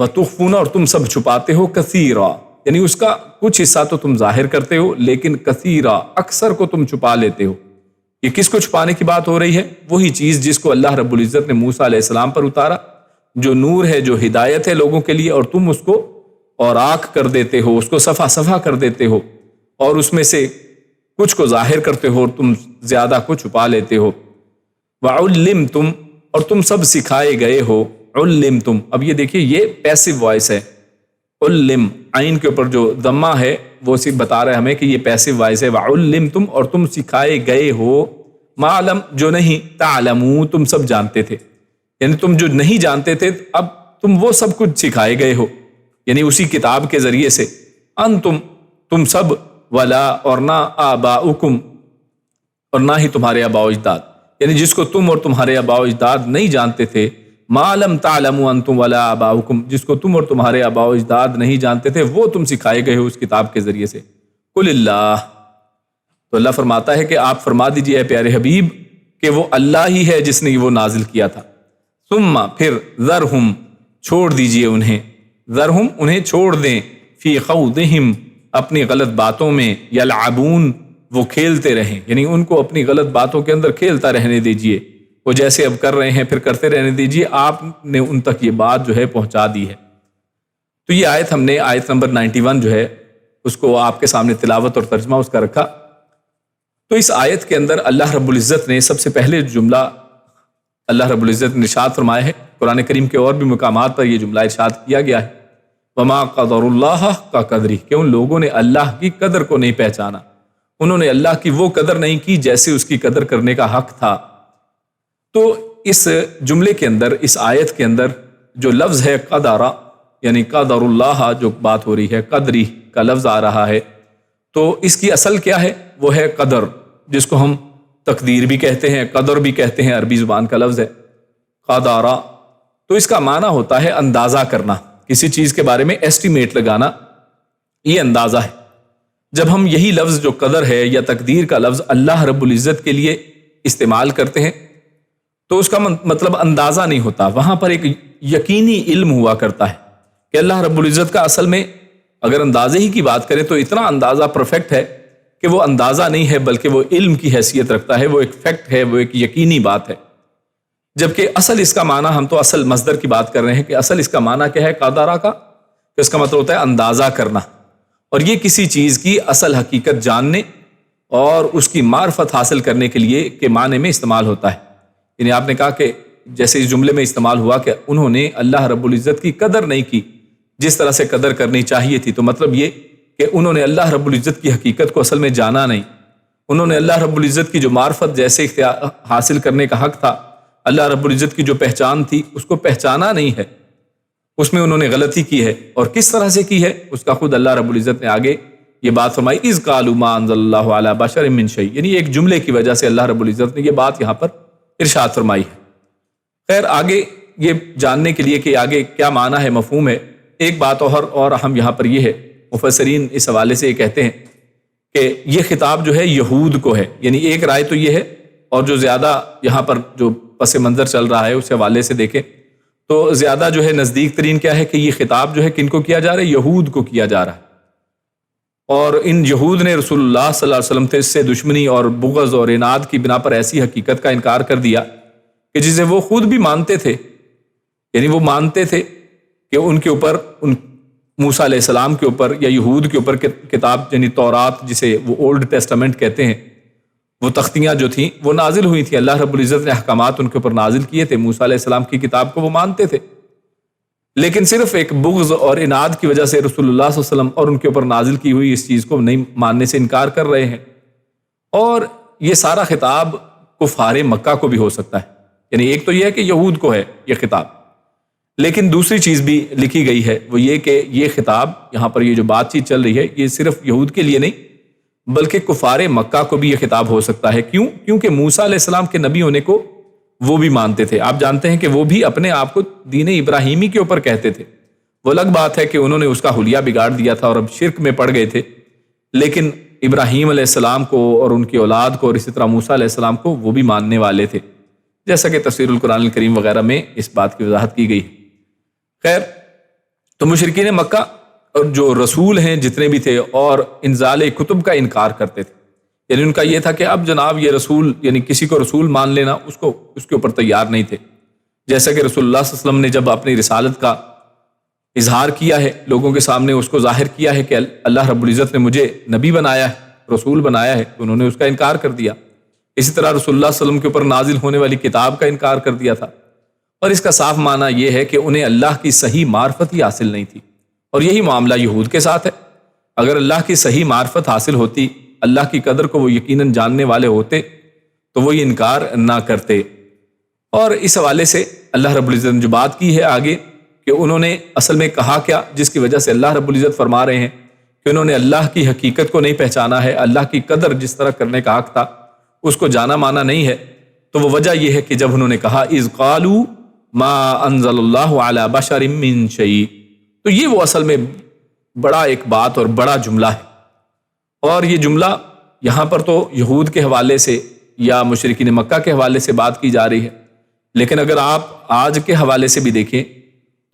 وَتُخْفُونَ اور تم سب چھپاتے ہو کثیرا، یعنی اس کا کچھ حصہ تو تم ظاہر کرتے ہو لیکن کثیرا اکثر کو تم چھپا لیتے ہو۔ یہ کس کو چھپانے کی بات ہو رہی ہے؟ وہی چیز جس کو اللہ رب العزت نے موسیٰ علیہ السلام پر اتارا، جو نور ہے، جو ہدایت ہے لوگوں کے لیے، اور تم اس کو اوراق کر دیتے ہو، اس کو صفحہ صفحہ کر دیتے ہو، اور اس میں سے کچھ کو ظاہر کرتے ہو اور تم زیادہ کو چھپا لیتے ہو۔ وَعُلِّمْتُمْ اور تم سب سکھائے گئے ہو۔ علمتم، اب یہ دیکھیے یہ پیسو وائس ہے، علم عین کے اوپر جو ضمہ ہے وہ صرف بتا رہا ہے ہمیں کہ یہ پیسو وائس ہے۔ وعلمتم اور تم سکھائے گئے ہو، معلم جو نہیں، تعلمون تم سب جانتے تھے، یعنی تم جو نہیں جانتے تھے اب تم وہ سب کچھ سکھائے گئے ہو، یعنی اسی کتاب کے ذریعے سے۔ انتم تم سب، ولا اور نہ، آباؤکم اور نہ ہی تمہارے آباء و اجداد، یعنی جس کو تم اور تمہارے آباء و اجداد نہیں جانتے تھے، ما لم تعلموا انتم ولا آباؤکم، جس کو تم اور تمہارے آباء و اجداد نہیں جانتے تھے وہ تم سکھائے گئے ہو اس کتاب کے ذریعے سے۔ قل اللہ، تو اللہ فرماتا ہے کہ آپ فرما دیجئے اے پیارے حبیب کہ وہ اللہ ہی ہے جس نے وہ نازل کیا تھا۔ ثم پھر ذرہم چھوڑ دیجئے انہیں، ذرہم انہیں چھوڑ دیں، فی خوضہم اپنی غلط باتوں میں، یلعبون وہ کھیلتے رہیں، یعنی ان کو اپنی غلط باتوں کے اندر کھیلتا رہنے دیجئے، وہ جیسے اب کر رہے ہیں پھر کرتے رہنے دیجئے، آپ نے ان تک یہ بات جو ہے پہنچا دی ہے۔ تو یہ آیت ہم نے آیت نمبر 91 جو ہے اس کو آپ کے سامنے تلاوت اور ترجمہ اس کا رکھا۔ تو اس آیت کے اندر اللہ رب العزت نے سب سے پہلے جملہ اللہ رب العزت نے ارشاد فرمایا ہے، قرآن کریم کے اور بھی مقامات پر یہ جملہ ارشاد کیا گیا ہے، وما قدر اللہ کا قدری، کہ ان لوگوں نے اللہ کی قدر کو نہیں پہچانا، انہوں نے اللہ کی وہ قدر نہیں کی جیسے اس کی قدر کرنے کا حق تھا۔ تو اس جملے کے اندر، اس آیت کے اندر جو لفظ ہے قدرہ، یعنی قدر اللہ جو بات ہو رہی ہے، قدری کا لفظ آ رہا ہے، تو اس کی اصل کیا ہے؟ وہ ہے قدر، جس کو ہم تقدیر بھی کہتے ہیں، قدر بھی کہتے ہیں، عربی زبان کا لفظ ہے قدرہ۔ تو اس کا معنی ہوتا ہے اندازہ کرنا، کسی چیز کے بارے میں ایسٹیمیٹ لگانا، یہ اندازہ ہے۔ جب ہم یہی لفظ جو قدر ہے یا تقدیر کا لفظ اللہ رب العزت کے لیے استعمال کرتے ہیں تو اس کا مطلب اندازہ نہیں ہوتا، وہاں پر ایک یقینی علم ہوا کرتا ہے کہ اللہ رب العزت کا اصل میں اگر اندازے ہی کی بات کریں تو اتنا اندازہ پرفیکٹ ہے کہ وہ اندازہ نہیں ہے بلکہ وہ علم کی حیثیت رکھتا ہے، وہ ایک فیکٹ ہے، وہ ایک یقینی بات ہے۔ جبکہ اصل اس کا معنی، ہم تو اصل مصدر کی بات کر رہے ہیں کہ اصل اس کا معنی کیا ہے قدرہ کا، کہ اس کا مطلب ہوتا ہے اندازہ کرنا، اور یہ کسی چیز کی اصل حقیقت جاننے اور اس کی معرفت حاصل کرنے کے لیے کے معنی میں استعمال ہوتا ہے۔ یعنی آپ نے کہا کہ جیسے اس جملے میں استعمال ہوا کہ انہوں نے اللہ رب العزت کی قدر نہیں کی جس طرح سے قدر کرنی چاہیے تھی، تو مطلب یہ کہ انہوں نے اللہ رب العزت کی حقیقت کو اصل میں جانا نہیں، انہوں نے اللہ رب العزت کی جو معرفت جیسے حاصل کرنے کا حق تھا، اللہ رب العزت کی جو پہچان تھی اس کو پہچانا نہیں ہے، اس میں انہوں نے غلطی کی ہے، اور کس طرح سے کی ہے اس کا خود اللہ رب العزت نے آگے یہ بات فرمائی، اذ قالوا ما انزل اللہ علی بشر من شیء، یعنی ایک جملے کی وجہ سے اللہ رب العزت نے یہ بات یہاں پر ارشاد فرمائی ہے۔ خیر آگے یہ جاننے کے لیے کہ آگے کیا معنی ہے، مفہوم ہے، ایک بات اور ہم یہاں پر یہ ہے، مفسرین اس حوالے سے یہ کہتے ہیں کہ یہ خطاب جو ہے یہود کو ہے، یعنی ایک رائے تو یہ ہے، اور جو زیادہ یہاں پر جو پس منظر چل رہا ہے اس حوالے سے دیکھیں تو زیادہ جو ہے نزدیک ترین کیا ہے کہ یہ خطاب جو ہے کن کو کیا جا رہا ہے؟ یہود کو کیا جا رہا ہے، اور ان یہود نے رسول اللہ صلی اللہ علیہ وسلم سے دشمنی اور بغض اور عناد کی بنا پر ایسی حقیقت کا انکار کر دیا کہ جسے وہ خود بھی مانتے تھے، یعنی وہ مانتے تھے کہ ان کے اوپر، ان موسیٰ علیہ السلام کے اوپر یا یہود کے اوپر کتاب یعنی تورات جسے وہ اولڈ ٹیسٹامنٹ کہتے ہیں، وہ تختیاں جو تھیں وہ نازل ہوئی تھیں، اللہ رب العزت نے احکامات ان کے اوپر نازل کیے تھے، موسیٰ علیہ السلام کی کتاب کو وہ مانتے تھے، لیکن صرف ایک بغض اور عناد کی وجہ سے رسول اللہ صلی اللہ علیہ وسلم اور ان کے اوپر نازل کی ہوئی اس چیز کو نہیں ماننے سے انکار کر رہے ہیں۔ اور یہ سارا خطاب کفار مکہ کو بھی ہو سکتا ہے، یعنی ایک تو یہ ہے کہ یہود کو ہے یہ خطاب، لیکن دوسری چیز بھی لکھی گئی ہے، وہ یہ کہ یہ خطاب یہاں پر یہ جو بات چیت چل رہی ہے یہ صرف یہود کے لیے نہیں بلکہ کفار مکہ کو بھی یہ خطاب ہو سکتا ہے۔ کیوں؟ کیونکہ موسیٰ علیہ السلام کے نبی ہونے کو وہ بھی مانتے تھے، آپ جانتے ہیں کہ وہ بھی اپنے آپ کو دین ابراہیمی کے اوپر کہتے تھے، وہ الگ بات ہے کہ انہوں نے اس کا حلیہ بگاڑ دیا تھا اور اب شرک میں پڑ گئے تھے، لیکن ابراہیم علیہ السلام کو اور ان کی اولاد کو اور اسی طرح موسیٰ علیہ السلام کو وہ بھی ماننے والے تھے، جیسا کہ تفسیر القرآن الکریم وغیرہ میں اس بات کی وضاحت کی گئی ہے۔ خیر تو مشرکین مکہ اور جو رسول ہیں جتنے بھی تھے اور انزال کتب کا انکار کرتے تھے، یعنی ان کا یہ تھا کہ اب جناب یہ رسول، یعنی کسی کو رسول مان لینا، اس کے اوپر تیار نہیں تھے. جیسا کہ رسول اللہ صلی اللہ علیہ وسلم نے جب اپنی رسالت کا اظہار کیا ہے، لوگوں کے سامنے اس کو ظاہر کیا ہے کہ اللہ رب العزت نے مجھے نبی بنایا ہے، رسول بنایا ہے، تو انہوں نے اس کا انکار کر دیا. اسی طرح رسول اللہ صلی اللہ علیہ وسلم کے اوپر نازل ہونے والی کتاب کا انکار کر دیا تھا. اور اس کا صاف معنی یہ ہے کہ انہیں اللہ کی صحیح معرفت ہی حاصل نہیں تھی. اور یہی معاملہ یہود کے ساتھ ہے. اگر اللہ کی صحیح معرفت حاصل ہوتی، اللہ کی قدر کو وہ یقیناً جاننے والے ہوتے، تو وہ یہ انکار نہ کرتے. اور اس حوالے سے اللہ رب العزت نے جو بات کی ہے آگے، کہ انہوں نے اصل میں کہا کیا، جس کی وجہ سے اللہ رب العزت فرما رہے ہیں کہ انہوں نے اللہ کی حقیقت کو نہیں پہچانا ہے، اللہ کی قدر جس طرح کرنے کا حق تھا اس کو جانا مانا نہیں ہے. تو وہ وجہ یہ ہے کہ جب انہوں نے کہا اذ قالوا ما انزل اللہ علی بشر من شیء، تو یہ وہ اصل میں بڑا ایک بات اور بڑا جملہ ہے. اور یہ جملہ یہاں پر تو یہود کے حوالے سے یا مشرکین مکہ کے حوالے سے بات کی جا رہی ہے، لیکن اگر آپ آج کے حوالے سے بھی دیکھیں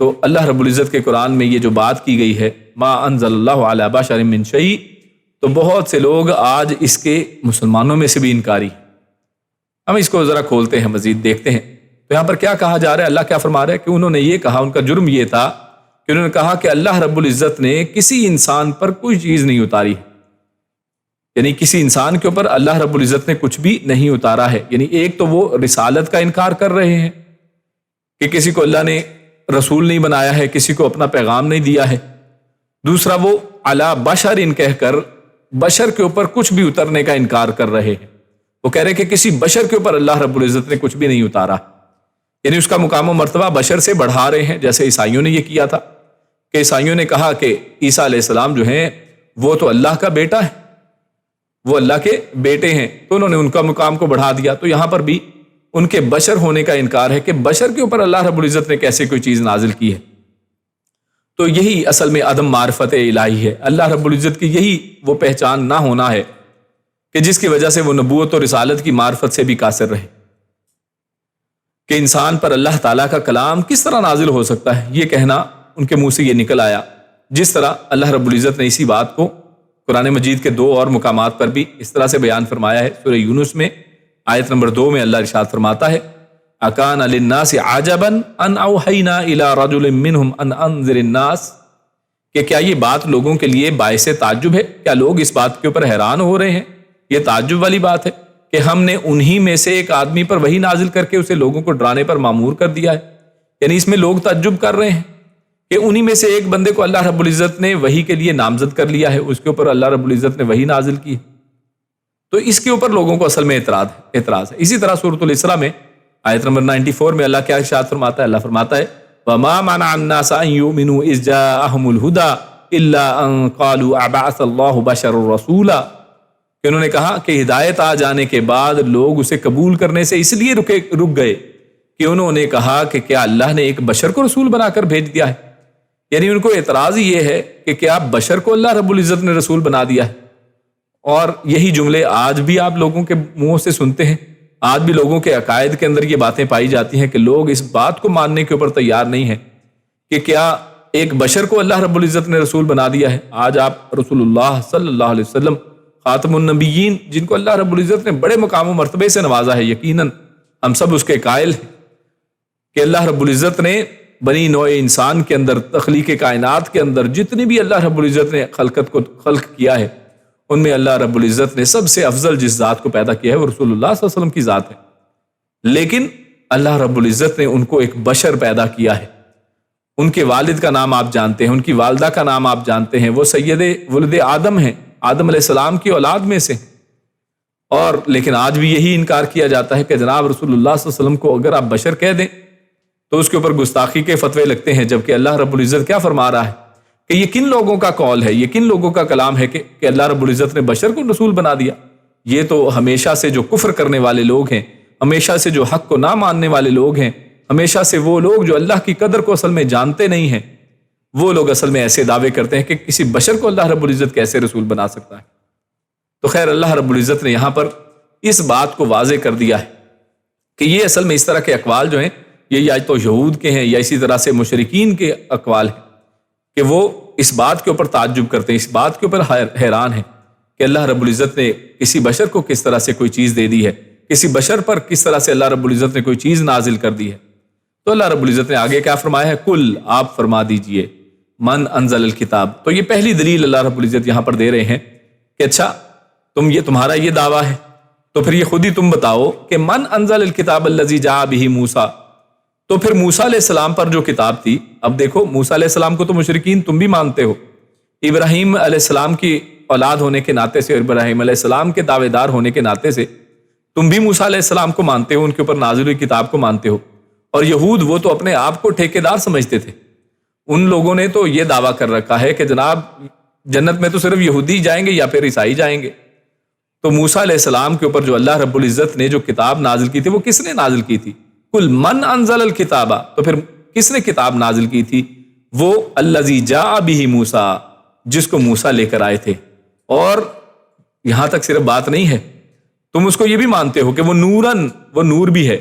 تو اللہ رب العزت کے قرآن میں یہ جو بات کی گئی ہے ما انزل اللہ علی بشر من شیء، تو بہت سے لوگ آج اس کے مسلمانوں میں سے بھی انکاری ہیں. ہم اس کو ذرا کھولتے ہیں، مزید دیکھتے ہیں. تو یہاں پر کیا کہا جا رہا ہے، اللہ کیا فرما رہا ہے کہ انہوں نے یہ کہا، ان کا جرم یہ تھا کہ انہوں نے کہا کہ اللہ رب العزت نے کسی انسان پر کوئی چیز نہیں اتاری ہے، یعنی کسی انسان کے اوپر اللہ رب العزت نے کچھ بھی نہیں اتارا ہے. یعنی ایک تو وہ رسالت کا انکار کر رہے ہیں کہ کسی کو اللہ نے رسول نہیں بنایا ہے، کسی کو اپنا پیغام نہیں دیا ہے. دوسرا وہ علی بشر کہہ کر بشر کے اوپر کچھ بھی اترنے کا انکار کر رہے ہیں. وہ کہہ رہے کہ کسی بشر کے اوپر اللہ رب العزت نے کچھ بھی نہیں اتارا، یعنی اس کا مقام و مرتبہ بشر سے بڑھا رہے ہیں. جیسے عیسائیوں نے یہ کیا تھا کہ عیسائیوں نے کہا کہ عیسیٰ علیہ السلام جو ہیں وہ تو اللہ کا بیٹا ہے، وہ اللہ کے بیٹے ہیں، تو انہوں نے ان کا مقام کو بڑھا دیا. تو یہاں پر بھی ان کے بشر ہونے کا انکار ہے کہ بشر کے اوپر اللہ رب العزت نے کیسے کوئی چیز نازل کی ہے. تو یہی اصل میں عدم معرفت الہی ہے. اللہ رب العزت کی یہی وہ پہچان نہ ہونا ہے کہ جس کی وجہ سے وہ نبوت اور رسالت کی معرفت سے بھی قاصر رہے. کہ انسان پر اللہ تعالیٰ کا کلام کس طرح نازل ہو سکتا ہے، یہ کہنا ان کے منہ سے یہ نکل آیا. جس طرح اللہ رب العزت نے اسی بات کو قرآن مجید کے 2 اور مقامات پر بھی اس طرح سے بیان فرمایا ہے. سورہ یونس میں آیت نمبر 2 میں اللہ ارشاد فرماتا ہے اکان للناس عجبا ان اوحینا الی رجل منہم ان انذر الناس، کہ کیا یہ بات لوگوں کے لیے باعث تعجب ہے؟ کیا لوگ اس بات کے اوپر حیران ہو رہے ہیں؟ یہ تعجب والی بات ہے کہ ہم نے انہی میں سے ایک آدمی پر وحی نازل کر کے اسے لوگوں کو ڈرانے پر مامور کر دیا ہے. یعنی اس میں لوگ تعجب کر رہے ہیں کہ انہی میں سے ایک بندے کو اللہ رب العزت نے وحی کے لیے نامزد کر لیا ہے، اس کے اوپر اللہ رب العزت نے وحی نازل کی ہے. تو اس کے اوپر لوگوں کو اصل میں اعتراض ہے. اسی طرح سورۃ الاسراء میں آیت نمبر 94 میں اللہ کیا ارشاد فرماتا ہے؟ اللہ فرماتا ہے وَمَا مَنَعَ النَّاسَ أَن يُؤْمِنُوا إِذْ جَاءَهُمُ الْهُدَىٰ إِلَّا أَن قَالُوا أَبَعَثَ اللَّهُ بَشَرًا رَّسُولًا، کہ انہوں نے کہا کہ ہدایت آ جانے کے بعد لوگ اسے قبول کرنے سے اس لیے رک گئے کہ انہوں نے کہا کہ کیا اللہ نے ایک بشر کو رسول بنا کر بھیج دیا ہے. یعنی ان کو اعتراض یہ ہے کہ کیا بشر کو اللہ رب العزت نے رسول بنا دیا ہے. اور یہی جملے آج بھی آپ لوگوں کے منہوں سے سنتے ہیں. آج بھی لوگوں کے عقائد کے اندر یہ باتیں پائی جاتی ہیں کہ لوگ اس بات کو ماننے کے اوپر تیار نہیں ہیں کہ کیا ایک بشر کو اللہ رب العزت نے رسول بنا دیا ہے. آج آپ رسول اللہ صلی اللہ علیہ وسلم خاتم النبیین، جن کو اللہ رب العزت نے بڑے مقام و مرتبے سے نوازا ہے، یقیناً ہم سب اس کے قائل ہیں کہ اللہ رب العزت نے بنی نوع انسان کے اندر، تخلیق کائنات کے اندر جتنی بھی اللہ رب العزت نے خلق کیا ہے، ان میں اللہ رب العزت نے سب سے افضل جس ذات کو پیدا کیا ہے وہ رسول اللہ صلی اللہ علیہ وسلم کی ذات ہے. لیکن اللہ رب العزت نے ان کو ایک بشر پیدا کیا ہے. ان کے والد کا نام آپ جانتے ہیں، ان کی والدہ کا نام آپ جانتے ہیں، وہ سید ولد آدم ہیں، آدم علیہ السلام کی اولاد میں سے. اور لیکن آج بھی یہی انکار کیا جاتا ہے کہ جناب رسول اللہ صلی اللہ علیہ وسلم کو اگر آپ بشر کہہ دیں تو اس کے اوپر گستاخی کے فتوے لگتے ہیں، جبکہ اللہ رب العزت کیا فرما رہا ہے کہ یہ کن لوگوں کا قول ہے، یہ کن لوگوں کا کلام ہے کہ اللہ رب العزت نے بشر کو رسول بنا دیا. یہ تو ہمیشہ سے جو کفر کرنے والے لوگ ہیں، ہمیشہ سے جو حق کو نہ ماننے والے لوگ ہیں، ہمیشہ سے وہ لوگ جو اللہ کی قدر کو اصل میں جانتے نہیں ہیں، وہ لوگ اصل میں ایسے دعوے کرتے ہیں کہ کسی بشر کو اللہ رب العزت کیسے رسول بنا سکتا ہے. تو خیر اللہ رب العزت نے یہاں پر اس بات کو واضح کر دیا ہے کہ یہ اصل میں اس طرح کے اقوال جو ہیں یہ یا تو یہود کے ہیں یا اسی طرح سے مشرکین کے اقوال ہیں. کہ وہ اس بات کے اوپر تعجب کرتے ہیں، اس بات کے اوپر حیران ہیں کہ اللہ رب العزت نے کسی بشر کو کس طرح سے کوئی چیز دے دی ہے، کسی بشر پر کس طرح سے اللہ رب العزت نے کوئی چیز نازل کر دی ہے۔ تو اللہ رب العزت نے آگے کیا فرمایا ہے؟ کل، آپ فرما دیجئے، من انزل الکتاب۔ تو یہ پہلی دلیل اللہ رب العزت یہاں پر دے رہے ہیں کہ اچھا تمہارا یہ دعویٰ ہے، تو پھر یہ خود ہی تم بتاؤ کہ من انزل الکتاب الذی جاء بہ موسیٰ، تو پھر موسیٰ علیہ السلام پر جو کتاب تھی، اب دیکھو موسیٰ علیہ السلام کو تو مشرکین تم بھی مانتے ہو، ابراہیم علیہ السلام کی اولاد ہونے کے ناطے سے اور ابراہیم علیہ السلام کے دعوے دار ہونے کے ناطے سے تم بھی موسیٰ علیہ السلام کو مانتے ہو، ان کے اوپر نازل ہوئی کتاب کو مانتے ہو۔ اور یہود وہ تو اپنے آپ کو ٹھیکیدار سمجھتے تھے، ان لوگوں نے تو یہ دعویٰ کر رکھا ہے کہ جناب جنت میں تو صرف یہودی جائیں گے یا پھر عیسائی جائیں گے۔ تو موسیٰ علیہ السلام کے اوپر جو اللہ رب العزت نے جو کتاب نازل کی تھی وہ کس نے نازل کی تھی؟ کل من انزل الکتاب، تو پھر کس نے کتاب نازل کی تھی؟ وہ الذی جاء بہ موسیٰ، جس کو موسیٰ لے کر آئے تھے۔ اور یہاں تک صرف بات نہیں ہے، تم اس کو یہ بھی مانتے ہو کہ وہ نورن، وہ نور بھی ہے،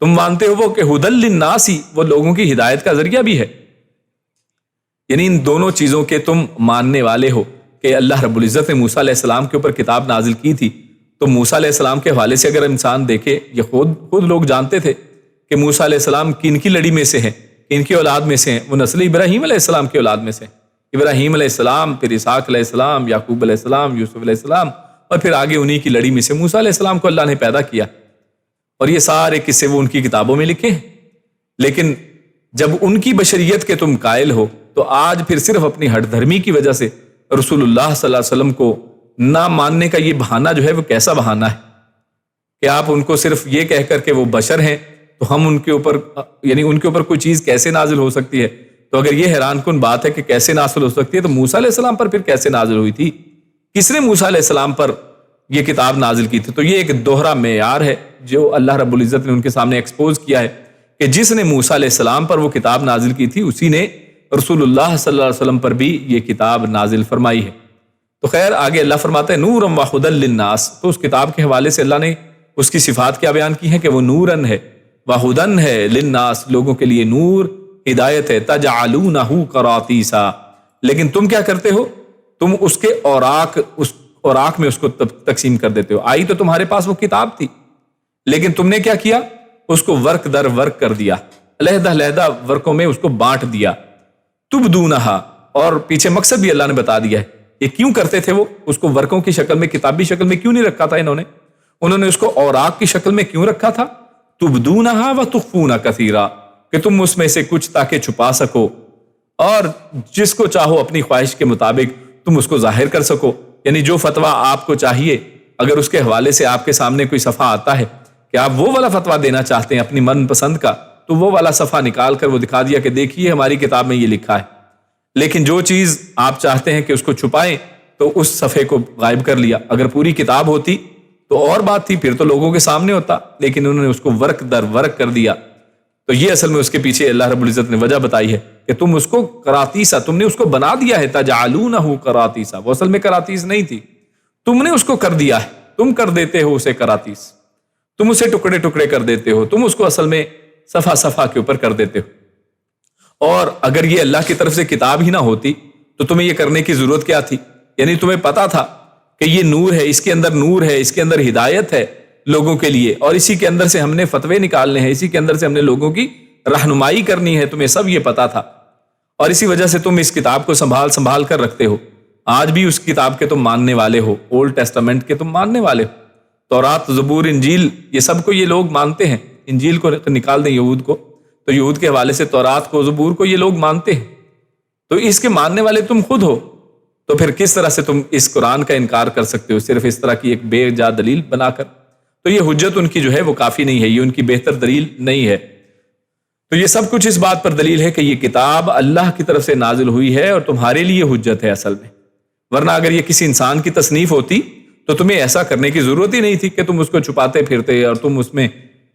تم مانتے ہو وہ کہ ھدی للناس، وہ لوگوں کی ہدایت کا ذریعہ بھی ہے۔ یعنی ان دونوں چیزوں کے تم ماننے والے ہو کہ اللہ رب العزت نے موسیٰ علیہ السلام کے اوپر کتاب نازل کی تھی۔ تو موسیٰ علیہ السلام کے حوالے سے اگر انسان دیکھے، یہ خود لوگ جانتے تھے کہ موسیٰ علیہ السلام کن کی لڑی میں سے ہیں، کن کی اولاد میں سے ہیں، وہ نسل ابراہیم علیہ السلام کی اولاد میں سے ہیں۔ ابراہیم علیہ السلام، پھر اسحاق علیہ السلام، یعقوب علیہ السلام، یوسف علیہ السلام، اور پھر آگے انہی کی لڑی میں سے موسیٰ علیہ السلام کو اللہ نے پیدا کیا۔ اور یہ سارے قصے وہ ان کی کتابوں میں لکھے ہیں۔ لیکن جب ان کی بشریت کے تم قائل ہو تو آج پھر صرف اپنی ہٹ دھرمی کی وجہ سے رسول اللہ صلی اللہ علیہ وسلم کو نہ ماننے کا یہ بہانہ جو ہے وہ کیسا بہانہ ہے کہ آپ ان کو صرف یہ کہہ کر کہ وہ بشر ہیں تو ہم ان کے اوپر، یعنی ان کے اوپر کوئی چیز کیسے نازل ہو سکتی ہے؟ تو اگر یہ حیران کن بات ہے کہ کیسے نازل ہو سکتی ہے، تو موسیٰ علیہ السلام پر پھر کیسے نازل ہوئی تھی؟ کس نے موسیٰ علیہ السلام پر یہ کتاب نازل کی تھی؟ تو یہ ایک دوہرا معیار ہے جو اللہ رب العزت نے ان کے سامنے ایکسپوز کیا ہے کہ جس نے موسیٰ علیہ السلام پر وہ کتاب نازل کی تھی اسی نے رسول اللہ صلی اللہ علیہ وسلم پر بھی یہ کتاب نازل فرمائی ہے۔ تو خیر آگے اللہ فرماتا ہے نورم و ھدی للناس، تو اس کتاب کے حوالے سے اللہ نے اس کی صفات کیا بیان کی ہیں کہ وہ نورن ہے، و ھدی ہے، للناس، لوگوں کے لیے نور، ہدایت ہے، تجعلونہ قراطیسا، لیکن تم کیا کرتے ہو؟ تم اس کے اوراق میں اس کو تقسیم کر دیتے ہو۔ آئی تو تمہارے پاس وہ کتاب تھی، لیکن تم نے کیا کیا؟ اس کو ورق در ورق کر دیا، علیحدہ علیحدہ ورقوں میں اس کو بانٹ دیا۔ تبدونہا، اور پیچھے مقصد بھی اللہ نے بتا دیا ہے یہ کیوں کرتے تھے، وہ اس کو ورقوں کی شکل میں، کتابی شکل میں کیوں نہیں رکھا تھا انہوں نے اس کو اوراق کی شکل میں کیوں رکھا تھا؟ تبدونہا و تخفون کثیرا، کہ تم اس میں سے کچھ تاکہ چھپا سکو اور جس کو چاہو اپنی خواہش کے مطابق تم اس کو ظاہر کر سکو۔ یعنی جو فتویٰ آپ کو چاہیے، اگر اس کے حوالے سے آپ کے سامنے کوئی صفحہ آتا ہے کہ آپ وہ والا فتویٰ دینا چاہتے ہیں اپنی من پسند کا، تو وہ والا صفحہ نکال کر وہ دکھا دیا کہ دیکھیے ہماری کتاب میں یہ لکھا ہے۔ لیکن جو چیز آپ چاہتے ہیں کہ اس کو چھپائیں تو اس صفحے کو غائب کر لیا۔ اگر پوری کتاب ہوتی تو اور بات تھی، پھر تو لوگوں کے سامنے ہوتا، لیکن انہوں نے اس کو ورق در ورق کر دیا۔ تو یہ اصل میں اس کے پیچھے اللہ رب العزت نے وجہ بتائی ہے کہ تم اس کو قراطیسا، تم نے اس کو بنا دیا ہے، تجعلونہ قراطیسا، وہ اصل میں قراطیس نہیں تھی، تم نے اس کو کر دیا ہے، تم کر دیتے ہو اسے قراطیس، تم اسے ٹکڑے ٹکڑے کر دیتے ہو، تم اس کو اصل میں صفحہ صفحہ کے اوپر کر دیتے ہو۔ اور اگر یہ اللہ کی طرف سے کتاب ہی نہ ہوتی تو تمہیں یہ کرنے کی ضرورت کیا تھی؟ یعنی تمہیں پتا تھا کہ یہ نور ہے، اس کے اندر نور ہے، اس کے اندر ہدایت ہے لوگوں کے لیے، اور اسی کے اندر سے ہم نے فتوے نکالنے ہیں، اسی کے اندر سے ہم نے لوگوں کی رہنمائی کرنی ہے، تمہیں سب یہ پتا تھا، اور اسی وجہ سے تم اس کتاب کو سنبھال کر رکھتے ہو۔ آج بھی اس کتاب کے تم ماننے والے ہو، اولڈ ٹیسٹامنٹ کے تم ماننے والے ہو، تورات، زبور، انجیل، یہ سب کو یہ لوگ مانتے ہیں۔ انجیل کو نکال دیں یہود کو، تو یہود کے حوالے سے تورات کو، زبور کو یہ لوگ مانتے ہیں، تو اس کے ماننے والے تم خود ہو، تو پھر کس طرح سے تم اس قرآن کا انکار کر سکتے ہو صرف اس طرح کی ایک بے جا دلیل بنا کر؟ تو یہ حجت ان کی جو ہے وہ کافی نہیں ہے، یہ ان کی بہتر دلیل نہیں ہے۔ تو یہ سب کچھ اس بات پر دلیل ہے کہ یہ کتاب اللہ کی طرف سے نازل ہوئی ہے اور تمہارے لیے حجت ہے اصل میں، ورنہ اگر یہ کسی انسان کی تصنیف ہوتی تو تمہیں ایسا کرنے کی ضرورت ہی نہیں تھی کہ تم اس کو چھپاتے پھرتے اور تم اس میں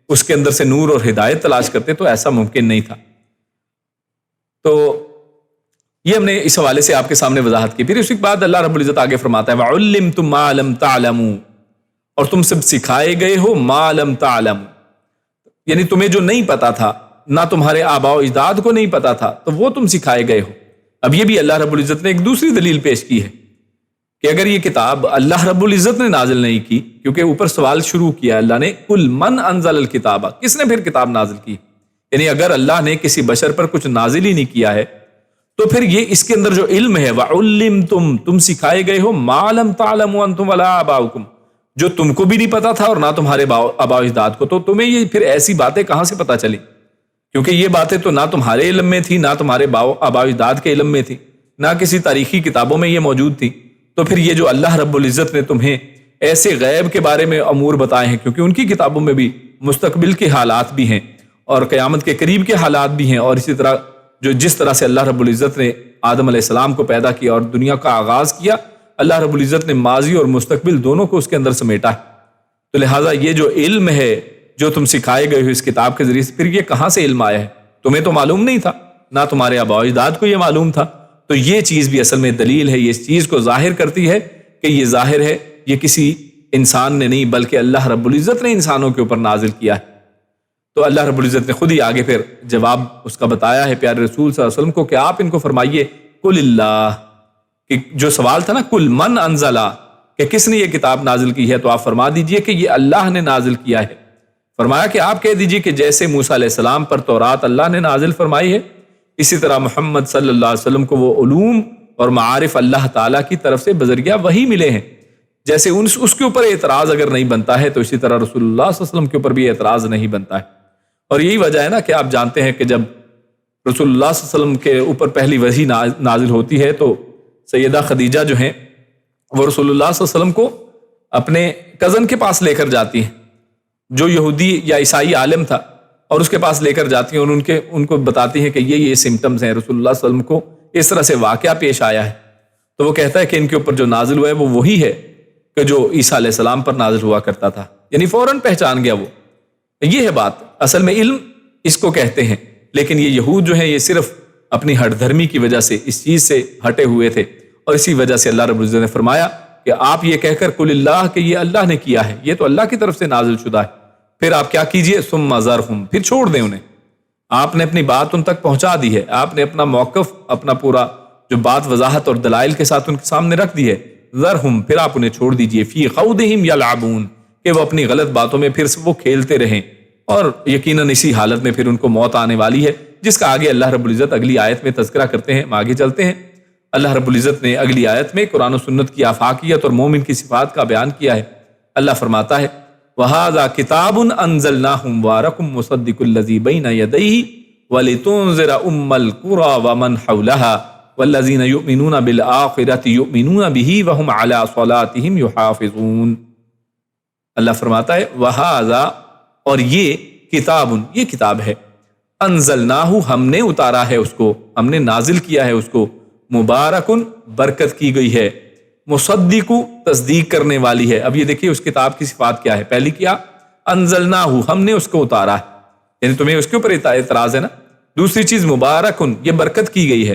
اس کے اندر سے نور اور ہدایت تلاش کرتے، تو ایسا ممکن نہیں تھا۔ تو یہ ہم نے اس حوالے سے آپ کے سامنے وضاحت کی۔ پھر اس کے بعد اللہ رب العزت آگے فرماتا ہے وَعُلِّمْتُم مَا لَمْ تَعْلَمُوا، اور تم سب سکھائے گئے ہو ما لم تعلم، یعنی تمہیں جو نہیں پتا تھا، نہ تمہارے آباء و اجداد کو نہیں پتا تھا، تو وہ تم سکھائے گئے ہو۔ اب یہ بھی اللہ رب العزت نے ایک دوسری دلیل پیش کی ہے کہ اگر یہ کتاب اللہ رب العزت نے نازل نہیں کی، کیونکہ اوپر سوال شروع کیا اللہ نے، کل من انزل الکتاب، کس نے پھر کتاب نازل کی؟ یعنی اگر اللہ نے کسی بشر پر کچھ نازل ہی نہیں کیا ہے تو پھر یہ اس کے اندر جو علم ہے وَعُلِّمْتُمْ، تم سکھائے گئے ہو، مَا لَمْ تَعْلَمُوا أَنْتُمْ وَلَا آبَاؤُكُمْ، جو تم کو بھی نہیں پتا تھا اور نہ تمہارے آباء و اجداد کو، تو تمہیں یہ پھر ایسی باتیں کہاں سے پتا چلی؟ کیونکہ یہ باتیں تو نہ تمہارے علم میں تھی، نہ تمہارے آباء و اجداد کے علم میں تھی، نہ کسی تاریخی کتابوں میں یہ موجود تھی۔ تو پھر یہ جو اللہ رب العزت نے تمہیں ایسے غیب کے بارے میں امور بتائے ہیں، کیونکہ ان کی کتابوں میں بھی مستقبل کے حالات بھی ہیں اور قیامت کے قریب کے حالات بھی ہیں، اور اسی طرح جس طرح سے اللہ رب العزت نے آدم علیہ السلام کو پیدا کیا اور دنیا کا آغاز کیا، اللہ رب العزت نے ماضی اور مستقبل دونوں کو اس کے اندر سمیٹا ہے۔ تو لہٰذا یہ جو علم ہے جو تم سکھائے گئے ہو اس کتاب کے ذریعے سے، پھر یہ کہاں سے علم آیا ہے؟ تمہیں تو معلوم نہیں تھا، نہ تمہارے آباء و اجداد کو یہ معلوم تھا۔ تو یہ چیز بھی اصل میں دلیل ہے، یہ اس چیز کو ظاہر کرتی ہے کہ یہ ظاہر ہے یہ کسی انسان نے نہیں بلکہ اللہ رب العزت نے انسانوں کے اوپر نازل کیا ہے۔ تو اللہ رب العزت نے خود ہی آگے پھر جواب اس کا بتایا ہے پیارے رسول صلی اللہ علیہ وسلم کو کہ آپ ان کو فرمائیے قل اللہ، کہ جو سوال تھا نا کل من انزلا، کہ کس نے یہ کتاب نازل کی ہے، تو آپ فرما دیجئے کہ یہ اللہ نے نازل کیا ہے۔ فرمایا کہ آپ کہہ دیجئے کہ جیسے موسیٰ علیہ السلام پر تورات اللہ نے نازل فرمائی ہے، اسی طرح محمد صلی اللہ علیہ وسلم کو وہ علوم اور معارف اللہ تعالیٰ کی طرف سے بذریعہ وحی ملے ہیں۔ جیسے اس کے اوپر اعتراض اگر نہیں بنتا ہے تو اسی طرح رسول اللہ صلی اللہ علیہ وسلم کے اوپر بھی اعتراض نہیں بنتا ہے۔ اور یہی وجہ ہے نا کہ آپ جانتے ہیں کہ جب رسول اللہ صلی اللہ علیہ وسلم کے اوپر پہلی وحی نازل ہوتی ہے تو سیدہ خدیجہ جو ہیں وہ رسول اللہ صلی اللہ علیہ وسلم کو اپنے کزن کے پاس لے کر جاتی ہیں، جو یہودی یا عیسائی عالم تھا، اور اس کے پاس لے کر جاتی ہیں اور ان کو بتاتی ہیں کہ یہ سمٹمز ہیں، رسول اللہ صلی اللہ علیہ وسلم کو اس طرح سے واقعہ پیش آیا ہے۔ تو وہ کہتا ہے کہ ان کے اوپر جو نازل ہوا ہے وہ وہی ہے کہ جو عیسیٰ علیہ السلام پر نازل ہوا کرتا تھا، یعنی فوراً پہچان گیا وہ۔ یہ ہے بات، اصل میں علم اس کو کہتے ہیں، لیکن یہ یہود جو ہیں یہ صرف اپنی ہٹ دھرمی کی وجہ سے اس چیز سے ہٹے ہوئے تھے، اور اسی وجہ سے اللہ رب العزت نے فرمایا کہ آپ یہ کہہ کر قل اللہ کہ یہ اللہ نے کیا ہے، یہ تو اللہ کی طرف سے نازل شدہ ہے، پھر آپ کیا کیجئے ثم ذرہم، پھر چھوڑ دیں انہیں۔ آپ نے اپنی بات ان تک پہنچا دی ہے، آپ نے اپنا موقف، اپنا پورا جو بات وضاحت اور دلائل کے ساتھ ان کے سامنے رکھ دی ہے، ذرہم، پھر آپ انہیں چھوڑ دیجئے، فی خوضہم یلعبون، کہ وہ اپنی غلط باتوں میں پھر وہ کھیلتے رہیں، اور یقیناً اسی حالت میں پھر ان کو موت آنے والی ہے، جس کا آگے اللہ رب العزت اگلی آیت میں تذکرہ کرتے ہیں۔ ہم آگے چلتے ہیں۔ اللہ رب العزت نے اگلی آیت میں قرآن و سنت کی آفاقیت اور مومن کی صفات کا بیان کیا ہے۔ اللہ فرماتا ہے وَهَذَا كِتَابٌ أَنزَلْنَاهُ مُبَارَكٌ مُصَدِّقُ الَّذِي بَيْنَ يَدَيْهِ وَلِتُنذِرَ أُمَّ الْقُرَى وَمَنْ حَوْلَهَا وَالَّذِينَ يُؤْمِنُونَ بِالْآخِرَةِ يُؤْمِنُونَ بِهِ وَهُمْ عَلَى صَلَاتِهِمْ يُحَافِظُونَ۔ اللہ فرماتا ہے وَهَذَا، اور یہ کتاب، یہ کتاب ہے، انزلناہ، ہم نے اتارا ہے اس کو، ہم نے نازل کیا ہے اس کو، مبارکن، برکت کی گئی ہے، مصدق، تصدیق کرنے والی ہے۔ اب یہ دیکھیے اس کتاب کی صفات کیا ہے، پہلی کیا، انزلناہ، ہم نے اس کو اتارا ہے، یعنی تمہیں اس کے اوپر اعتراض ہے نا۔ دوسری چیز مبارکن، یہ برکت کی گئی ہے۔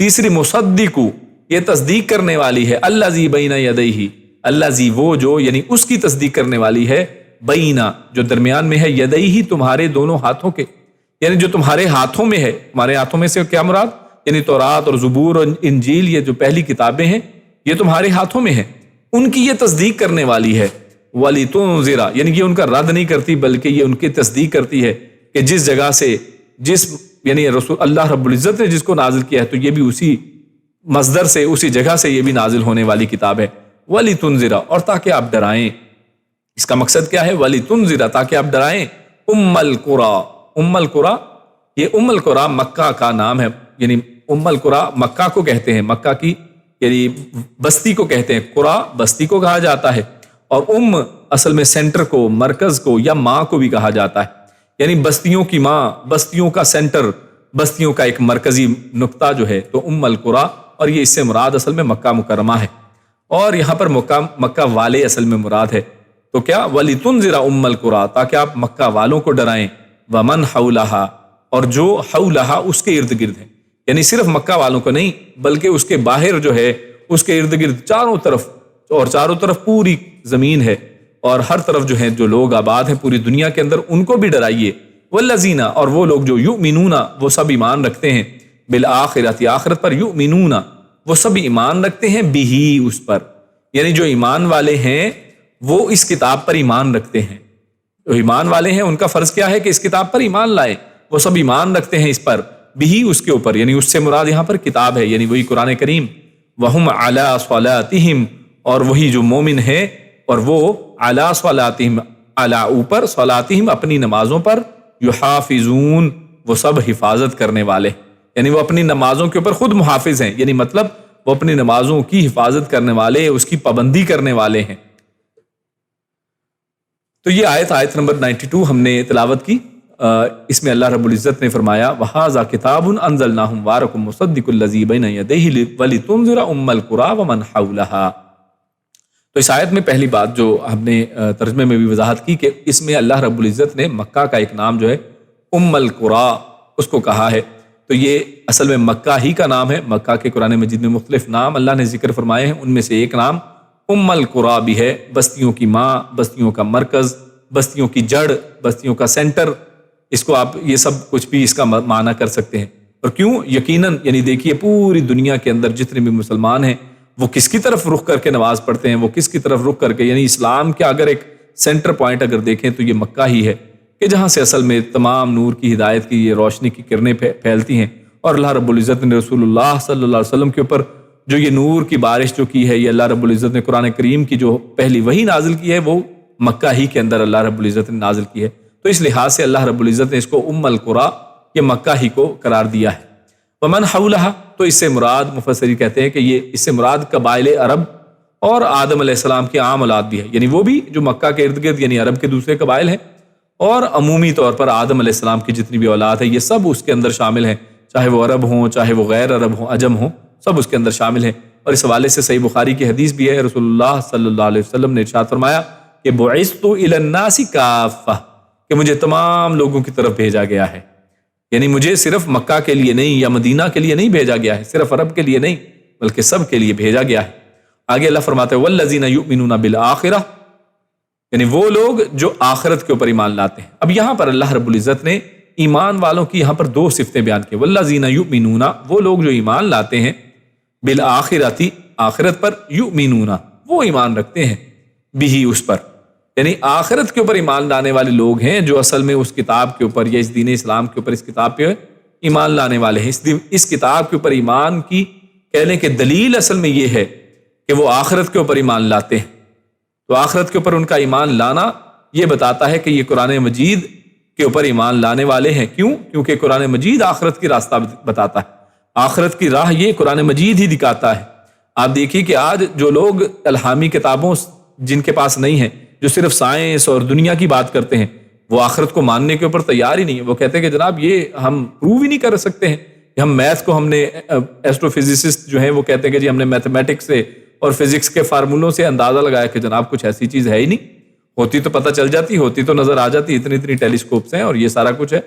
تیسری مصدق، یہ تصدیق کرنے والی ہے، الذی بین یدیہ، الذی، وہ جو، یعنی اس کی تصدیق کرنے والی ہے، بینا، جو درمیان میں ہے، یدیہ، تمہارے دونوں ہاتھوں کے، یعنی جو تمہارے ہاتھوں میں ہے۔ تمہارے ہاتھوں میں سے کیا مراد، یعنی تورات اور زبور اور انجیل، یہ جو پہلی کتابیں ہیں یہ تمہارے ہاتھوں میں ہیں، ان کی یہ تصدیق کرنے والی ہے۔ وَلِتُنذِرَ، یعنی یہ ان کا رد نہیں کرتی بلکہ یہ ان کی تصدیق کرتی ہے کہ جس جگہ سے، یعنی رسول اللہ رب العزت نے جس کو نازل کیا ہے تو یہ بھی اسی مصدر سے، اسی جگہ سے یہ بھی نازل ہونے والی کتاب ہے۔ وَلِتُنذِرَ، اور تاکہ آپ ڈرائیں۔ اس کا مقصد کیا ہے، وَلِتُنذِرَ، تاکہ آپ ڈرائیں، ام القریٰ، ام القریٰ، یہ ام القریٰ مکہ کا نام ہے، یعنی ام القریٰ مکہ کو کہتے ہیں، مکہ کی یعنی بستی کو کہتے ہیں، قریٰ بستی کو کہا جاتا ہے، اور اصل میں سینٹر کو، مرکز کو یا ماں کو بھی کہا جاتا ہے، یعنی بستیوں کی ماں، بستیوں کا سینٹر، بستیوں کا ایک مرکزی نقطہ جو ہے، تو ام القریٰ، اور یہ اس سے مراد اصل میں مکہ مکرمہ ہے، اور یہاں پر مکہ والے اصل میں مراد ہے۔ تو کیا، وَلِتُنذِرَ أُمَّ الْقُرَىٰ، تاکہ آپ مکہ والوں کو ڈرائیں، وَمَنْ حَوْلَهَا، اور جو حَوْلَهَا اس کے ارد گرد ہیں، یعنی صرف مکہ والوں کو نہیں بلکہ اس کے باہر جو ہے، اس کے ارد گرد چاروں طرف، اور چاروں طرف پوری زمین ہے، اور ہر طرف جو ہیں جو لوگ آباد ہیں پوری دنیا کے اندر، ان کو بھی ڈرائیے۔ والذین، اور وہ لوگ جو یؤمنون، وہ سب ایمان رکھتے ہیں، بالآخرۃ آخرت پر، یؤمنون وہ سب ایمان رکھتے ہیں، بہی اس پر، یعنی جو ایمان والے ہیں وہ اس کتاب پر ایمان رکھتے ہیں. جو ایمان والے ہیں ان کا فرض کیا ہے کہ اس کتاب پر ایمان لائے، وہ سب ایمان رکھتے ہیں اس پر، بہی اس کے اوپر، یعنی اس سے مراد یہاں پر کتاب ہے، یعنی وہی قرآن کریم. وہم علی صلاتہم اور وہی جو مومن ہے اور وہ علی صلاتہم علی اوپر، صلاتہم اپنی نمازوں پر، یحافظون وہ سب حفاظت کرنے والے، یعنی وہ اپنی نمازوں کے اوپر خود محافظ ہیں، یعنی مطلب وہ اپنی نمازوں کی حفاظت کرنے والے، اس کی پابندی کرنے والے ہیں. تو یہ آیت نمبر 92 ہم نے تلاوت کی. اس میں اللہ رب العزت نے فرمایا وَهَذَا كِتَابٌ أَنزَلْنَاهُ مُبَارَكٌ مُصَدِّقُ الَّذِي بَيْنَ يَدَيْهِ وَلِتُنذِرَ أُمَّ الْقُرَىٰ وَمَنْ حَوْلَهَا. تو اس آیت میں پہلی بات جو ہم نے ترجمے میں بھی وضاحت کی کہ اس میں اللہ رب العزت نے مکہ کا ایک نام جو ہے ام القریٰ اس کو کہا ہے. تو یہ اصل میں مکہ ہی کا نام ہے. مکہ کے قرآن مجید میں مختلف نام اللہ نے ذکر فرمائے ہیں، ان میں سے ایک نام ام القریٰ بھی ہے، بستیوں کی ماں، بستیوں کا مرکز، بستیوں کی جڑ، بستیوں کا سینٹر. اس کو آپ یہ سب کچھ بھی اس کا معنی کر سکتے ہیں. اور کیوں؟ یقیناً یعنی دیکھیے پوری دنیا کے اندر جتنے بھی مسلمان ہیں وہ کس کی طرف رخ کر کے نماز پڑھتے ہیں، وہ کس کی طرف رخ کر کے، یعنی اسلام کے اگر ایک سینٹر پوائنٹ اگر دیکھیں تو یہ مکہ ہی ہے کہ جہاں سے اصل میں تمام نور کی ہدایت کی یہ روشنی کی کرنیں پھیلتی ہیں. اور اللہ رب العزت نے رسول اللہ صلی اللہ علیہ وسلم کے اوپر جو یہ نور کی بارش جو کی ہے، یہ اللہ رب العزت نے قرآن کریم کی جو پہلی وحی نازل کی ہے وہ مکہ ہی کے اندر اللہ رب العزت نے نازل کی ہے. تو اس لحاظ سے اللہ رب العزت نے اس کو ام القریٰ یہ مکہ ہی کو قرار دیا ہے. ومن حولہا تو اس سے مراد مفسرین کہتے ہیں کہ یہ اس سے مراد قبائل عرب اور آدم علیہ السلام کی عام اولاد بھی ہے، یعنی وہ بھی جو مکہ کے ارد گرد یعنی عرب کے دوسرے قبائل ہیں، اور عمومی طور پر آدم علیہ السلام کی جتنی بھی اولاد ہے یہ سب اس کے اندر شامل ہیں، چاہے وہ عرب ہوں چاہے وہ غیر عرب ہوں، عجم ہوں، سب اس کے اندر شامل ہیں. اور اس حوالے سے صحیح بخاری کی حدیث بھی ہے، رسول اللہ صلی اللہ علیہ وسلم نے ارشاد فرمایا کہ بعثت الی الناس کافہ، کہ مجھے تمام لوگوں کی طرف بھیجا گیا ہے، یعنی مجھے صرف مکہ کے لیے نہیں یا مدینہ کے لیے نہیں بھیجا گیا ہے، صرف عرب کے لیے نہیں بلکہ سب کے لیے بھیجا گیا ہے. آگے اللہ فرماتے ہیں والذین یؤمنون بالآخرہ، یعنی وہ لوگ جو آخرت کے اوپر ایمان لاتے ہیں. اب یہاں پر اللہ رب العزت نے ایمان والوں کی یہاں پر دو صفتیں بیان کی، والذین یؤمنون وہ لوگ جو ایمان لاتے ہیں، بالآخرۃ آخرت پر، یؤمنون وہ ایمان رکھتے ہیں، بھی اس پر، یعنی آخرت کے اوپر ایمان لانے والے لوگ ہیں جو اصل میں اس کتاب کے اوپر یا اس دین اسلام کے اوپر اس کتاب پہ ایمان لانے والے ہیں. اس کتاب کے اوپر ایمان کی کہنے کے دلیل اصل میں یہ ہے کہ وہ آخرت کے اوپر ایمان لاتے ہیں. تو آخرت کے اوپر ان کا ایمان لانا یہ بتاتا ہے کہ یہ قرآن مجید کے اوپر ایمان لانے والے ہیں. کیوں؟ کیونکہ قرآن مجید آخرت کی راستہ بتاتا ہے، آخرت کی راہ یہ قرآن مجید ہی دکھاتا ہے. آپ دیکھیے کہ آج جو لوگ الہامی کتابوں جن کے پاس نہیں ہیں، جو صرف سائنس اور دنیا کی بات کرتے ہیں، وہ آخرت کو ماننے کے اوپر تیار ہی نہیں ہے. وہ کہتے ہیں کہ جناب یہ ہم پروو ہی نہیں کر سکتے ہیں، ہم میتھ کو ہم نے ایسٹرو فزسسٹ جو ہیں وہ کہتے ہیں کہ جی ہم نے میتھمیٹکس سے اور فزکس کے فارمولوں سے اندازہ لگایا کہ جناب کچھ ایسی چیز ہے ہی نہیں، ہوتی تو پتہ چل جاتی، ہوتی تو نظر آ جاتی، اتنی ٹیلیسکوپس ہیں اور یہ سارا کچھ ہے.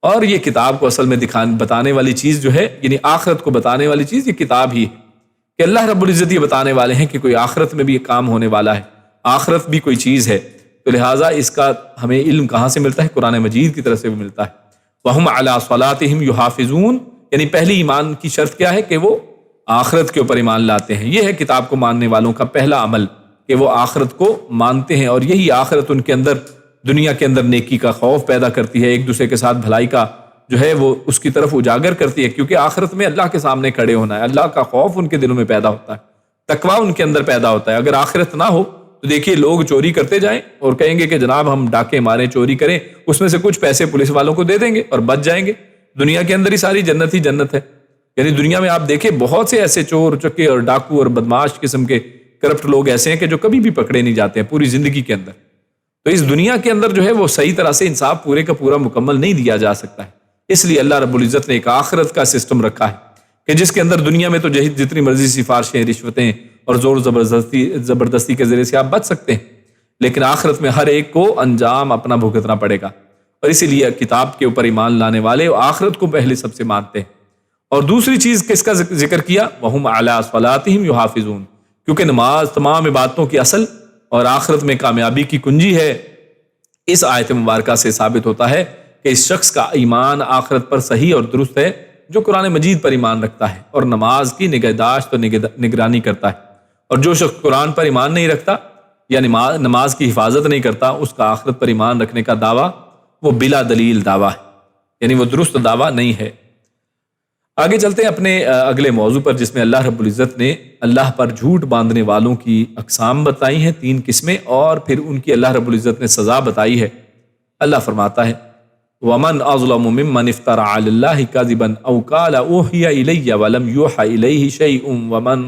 اور یہ کتاب کو اصل میں بتانے والی چیز جو ہے، یعنی آخرت کو بتانے والی چیز یہ کتاب ہی ہے کہ اللہ رب العزت یہ بتانے والے ہیں کہ کوئی آخرت میں بھی یہ کام ہونے والا ہے، آخرت بھی کوئی چیز ہے. تو لہٰذا اس کا ہمیں علم کہاں سے ملتا ہے؟ قرآن مجید کی طرف سے بھی ملتا ہے. وَهُمْ عَلَىٰ صَلَاتِهِمْ يُحَافِظُونَ، یعنی پہلی ایمان کی شرط کیا ہے کہ وہ آخرت کے اوپر ایمان لاتے ہیں. یہ ہے کتاب کو ماننے والوں کا پہلا عمل کہ وہ آخرت کو مانتے ہیں، اور یہی آخرت ان کے اندر دنیا کے اندر نیکی کا خوف پیدا کرتی ہے، ایک دوسرے کے ساتھ بھلائی کا جو ہے وہ اس کی طرف اجاگر کرتی ہے، کیونکہ آخرت میں اللہ کے سامنے کھڑے ہونا ہے، اللہ کا خوف ان کے دلوں میں پیدا ہوتا ہے، تقویٰ ان کے اندر پیدا ہوتا ہے. اگر آخرت نہ ہو تو دیکھیے لوگ چوری کرتے جائیں اور کہیں گے کہ جناب ہم ڈاکے ماریں، چوری کریں، اس میں سے کچھ پیسے پولیس والوں کو دے دیں گے اور بچ جائیں گے. دنیا کے اندر ہی ساری جنت ہی جنت ہے. یعنی دنیا میں آپ دیکھیں بہت سے ایسے چور چکے اور ڈاکو اور بدماش قسم کے کرپٹ لوگ ایسے ہیں کہ جو کبھی بھی پکڑے نہیں جاتے ہیں پوری زندگی کے اندر. تو اس دنیا کے اندر جو ہے وہ صحیح طرح سے انصاف پورے کا پورا مکمل نہیں دیا جا سکتا ہے. اس لیے اللہ رب العزت نے ایک آخرت کا سسٹم رکھا ہے کہ جس کے اندر دنیا میں تو جتنی مرضی سفارشیں، رشوتیں اور زور زبردستی کے ذریعے سے آپ بچ سکتے ہیں، لیکن آخرت میں ہر ایک کو انجام اپنا بھگتنا پڑے گا. اور اسی لیے کتاب کے اوپر ایمان لانے والے آخرت کو پہلے سب سے مانتے ہیں. اور دوسری چیز کس کا ذکر کیا؟ وَهُمْ عَلَىٰ صَلَاتِهِمْ يُحَافِظُونَ، کیونکہ نماز تمام عبادتوں کی اصل اور آخرت میں کامیابی کی کنجی ہے. اس آیت مبارکہ سے ثابت ہوتا ہے کہ اس شخص کا ایمان آخرت پر صحیح اور درست ہے جو قرآن مجید پر ایمان رکھتا ہے اور نماز کی نگہداشت اور نگرانی کرتا ہے، اور جو شخص قرآن پر ایمان نہیں رکھتا یا نماز کی حفاظت نہیں کرتا، اس کا آخرت پر ایمان رکھنے کا دعویٰ وہ بلا دلیل دعویٰ ہے، یعنی وہ درست دعویٰ نہیں ہے۔ آگے چلتے ہیں اپنے اگلے موضوع پر، جس میں اللہ رب العزت نے اللہ پر جھوٹ باندھنے والوں کی اقسام بتائی ہیں، 3 قسمیں، اور پھر ان کی اللہ رب العزت نے سزا بتائی ہے۔ اللہ فرماتا ہے وَمَنْ أَظْلَمُ مِمَّنِ افْتَرَى عَلَى اللَّهِ كَذِبًا أَوْ قَالَ أُوحِيَ إِلَيَّ وَلَمْ يُوحَ إِلَيْهِ شَيْءٌ وَمَنْ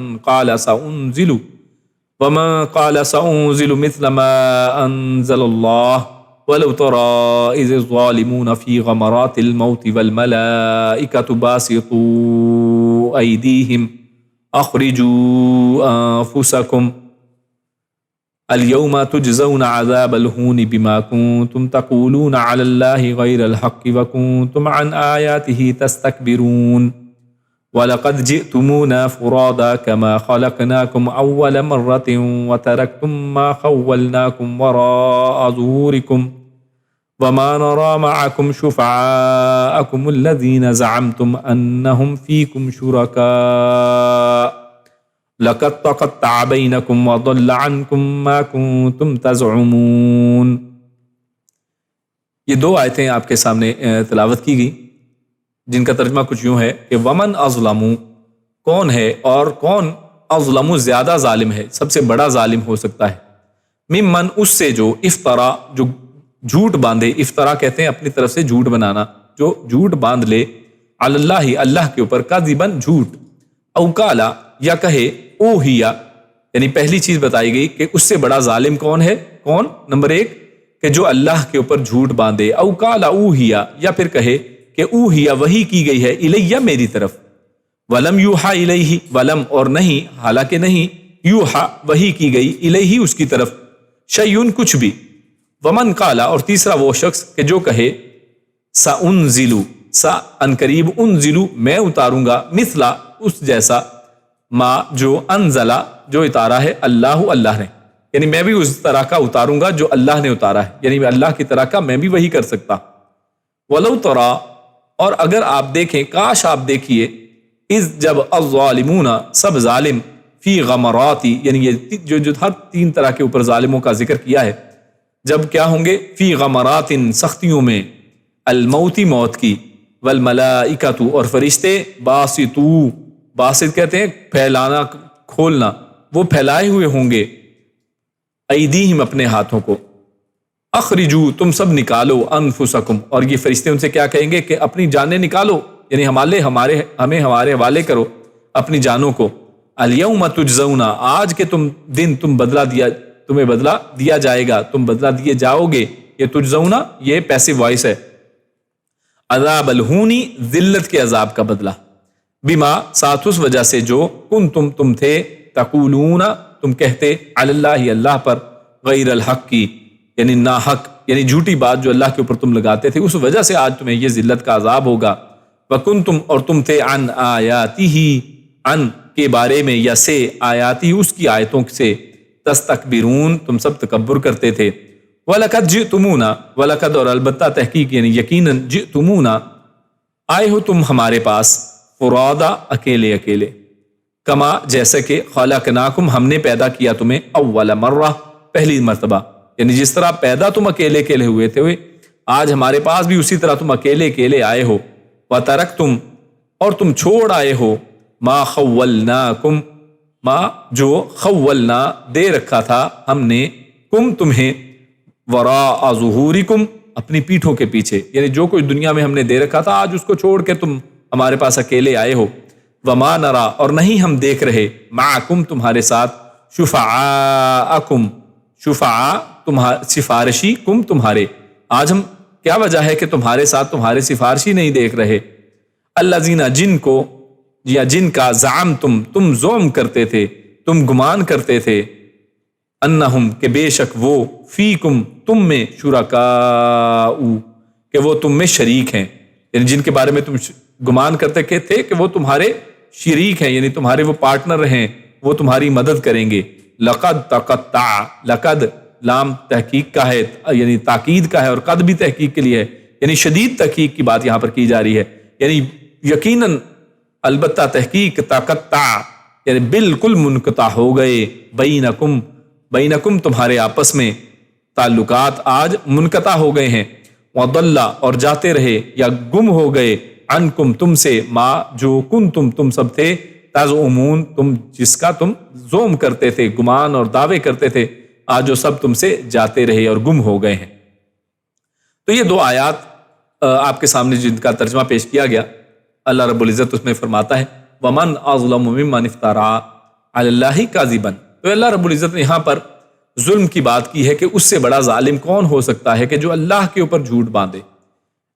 قَالَ سَأُنْزِلُ مِثْلَ مَا أَنزَلَ اللَّهُ وَلَوْ تَرَى إِذِ الظَّالِمُونَ فِي غَمَرَاتِ الْمَوْتِ وَالْمَلَائِكَةُ بَاسِطُو أَيْدِيهِمْ أَخْرِجُوا أَنفُسَكُمْ اليوم تجزون عذاب الهون بما كنتم تقولون على الله غير الحق وكنتم عن آياته تستكبرون ولقد جئتمونا فرادا كما خلقناكم أول مرة وتركتم ما خولناكم وراء ظهوركم وما نرى معكم شفعاءكم الذين زعمتم أنهم فيكم شركاء لَقَدْ تَقَطَّعَ بَيْنَكُمْ وَضَلَّ عَنْكُمْ مَا كُنْتُمْ تَزْعُمُونَ۔ یہ 2 آیتیں آپ کے سامنے تلاوت کی گئی، جن کا ترجمہ کچھ یوں ہے کہ ومن اظلم، کون ہے اور کون اظلم زیادہ ظالم ہے، سب سے بڑا ظالم ہو سکتا ہے، ممن اس سے جو افطرا جو جھوٹ باندھے، افطرا کہتے ہیں اپنی طرف سے جھوٹ بنانا، جو جھوٹ باندھ لے علی اللہ اللہ کے اوپر، کاذباً جھوٹ، او قالا یا کہے اوہیا، یعنی پہلی چیز بتائی گئی کہ اس سے بڑا ظالم کون ہے، کون؟ نمبر 1 کہ جو اللہ کے اوپر جھوٹ باندھے، او قالا اوہیا، یا پھر کہے کہ اوہیا وحی کی گئی ہے، الیہ میری طرف، ولم یوحا الیہ، ولم اور نہیں، حالانکہ نہیں، یوحا وحی کی گئی، الیہ اس کی طرف، شیئن کچھ بھی، ومن قالا اور تیسرا وہ شخص کہ جو کہے سأنزلو، انقریب انزلو میں اتاروں گا، مثلا اس جیسا، ما جو انزلا جو اتارا ہے اللہ نے، یعنی میں بھی اس طرح کا اتاروں گا جو اللہ نے اتارا ہے، یعنی اللہ کی طرح کا میں بھی وہی کر سکتا۔ ولو ترا، اور اگر آپ دیکھیں، کاش آپ دیکھیے، اذ جب الظالمون سب ظالم، فی غمراتی، یعنی یہ جو ہر 3 طرح کے اوپر ظالموں کا ذکر کیا ہے، جب کیا ہوں گے، فی غمرات سختیوں میں، الموتی موت کی، والملائکۃ اور فرشتے، باسط کہتے ہیں پھیلانا، کھولنا، وہ پھیلائے ہوئے ہوں گے، ایدیہم اپنے ہاتھوں کو، اخرجو تم سب نکالو، انفسکم، اور یہ فرشتے ان سے کیا کہیں گے کہ اپنی جانیں نکالو، یعنی ہمیں ہمارے حوالے کرو اپنی جانوں کو، الیوم تجزون، آج کے تمہیں بدلہ دیا جائے گا، تم بدلہ دیے جاؤ گے، یہ تجزون یہ پیسو وائس ہے، عذاب الہونی ذلت کے عذاب کا بدلہ، بما ساتھ اس وجہ سے جو تم تھے، تقولون تم کہتے، علی اللہ اللہ پر، غیر الحق کی یعنی ناحق، یعنی جھوٹی بات جو اللہ کے اوپر تم لگاتے تھے، اس وجہ سے آج تمہیں یہ ذلت کا عذاب ہوگا۔ وکنتم اور تم تھے، عن آیاتہ، عن کے بارے میں، یا سے، آیاتی اس کی آیتوں سے، تستکبرون تم سب تکبر کرتے تھے۔ وَلَقَدْ جِئْتُمُونَا، وَلَقَدْ اور البتہ تحقیق یعنی یقیناً، جِئْتُمُونَا آئے ہو تم ہمارے پاس، فرادا اکیلے اکیلے، کما جیسے کہ خلقناکم ہم نے پیدا کیا تمہیں، اول مرہ پہلی مرتبہ، یعنی جس طرح پیدا تم اکیلے اکیلے ہوئے تھے، آج ہمارے پاس بھی اسی طرح تم اکیلے اکیلے آئے ہو، وترکتم اور تم چھوڑ آئے ہو، ما خولناکم ما جو خولنا دے رکھا تھا ہم نے، کم تمہیں، وراء ظہورکم اپنی پیٹھوں کے پیچھے، یعنی جو کچھ دنیا میں ہم نے دے رکھا تھا آج اس کو چھوڑ کے تم ہمارے پاس اکیلے آئے ہو۔ وما نرا اور نہیں ہم دیکھ رہے، معکم تمہارے ساتھ، شفعاءکم شفعاء سفارشی، کم تمہارے، آج ہم کیا وجہ ہے کہ تمہارے ساتھ تمہارے سفارشی نہیں دیکھ رہے، الذین جن کو یا جن کا زعمتم تم زعم کرتے تھے، تم گمان کرتے تھے، انہم کہ بے شک وہ، فیکم تم میں، شرکاء کہ وہ تم میں شریک ہیں، یعنی جن کے بارے میں تم گمان کرتے تھے کہ وہ تمہارے شریک ہیں، یعنی تمہارے وہ پارٹنر ہیں، وہ تمہاری مدد کریں گے۔ لقد تقطع، لقد لام تحقیق کا ہے، یعنی تاکید کا ہے، اور قد بھی تحقیق کے لیے ہے، یعنی شدید تحقیق کی بات یہاں پر کی جا رہی ہے، یعنی یقیناً البتہ تحقیق تقطع یعنی بالکل منقطع ہو گئے، بینکم تمہارے آپس میں تعلقات آج منقطع ہو گئے ہیں، وضل اور جاتے رہے یا گم ہو گئے، عنکم تم سے، ما جو کنتم تم سب تھے، تزعمون تم جس کا تم زوم کرتے تھے، گمان اور دعوے کرتے تھے، آج وہ سب تم سے جاتے رہے اور گم ہو گئے ہیں۔ تو یہ دو آیات آپ کے سامنے جن کا ترجمہ پیش کیا گیا، اللہ رب العزت اس میں فرماتا ہے وَمَنْ أَظْلَمُ مِمَّنِ افْتَرَىٰ عَلَى اللَّهِ كَاذِبًا۔ تو اللہ رب العزت نے یہاں پر ظلم کی بات کی ہے کہ اس سے بڑا ظالم کون ہو سکتا ہے کہ جو اللہ کے اوپر جھوٹ باندھے۔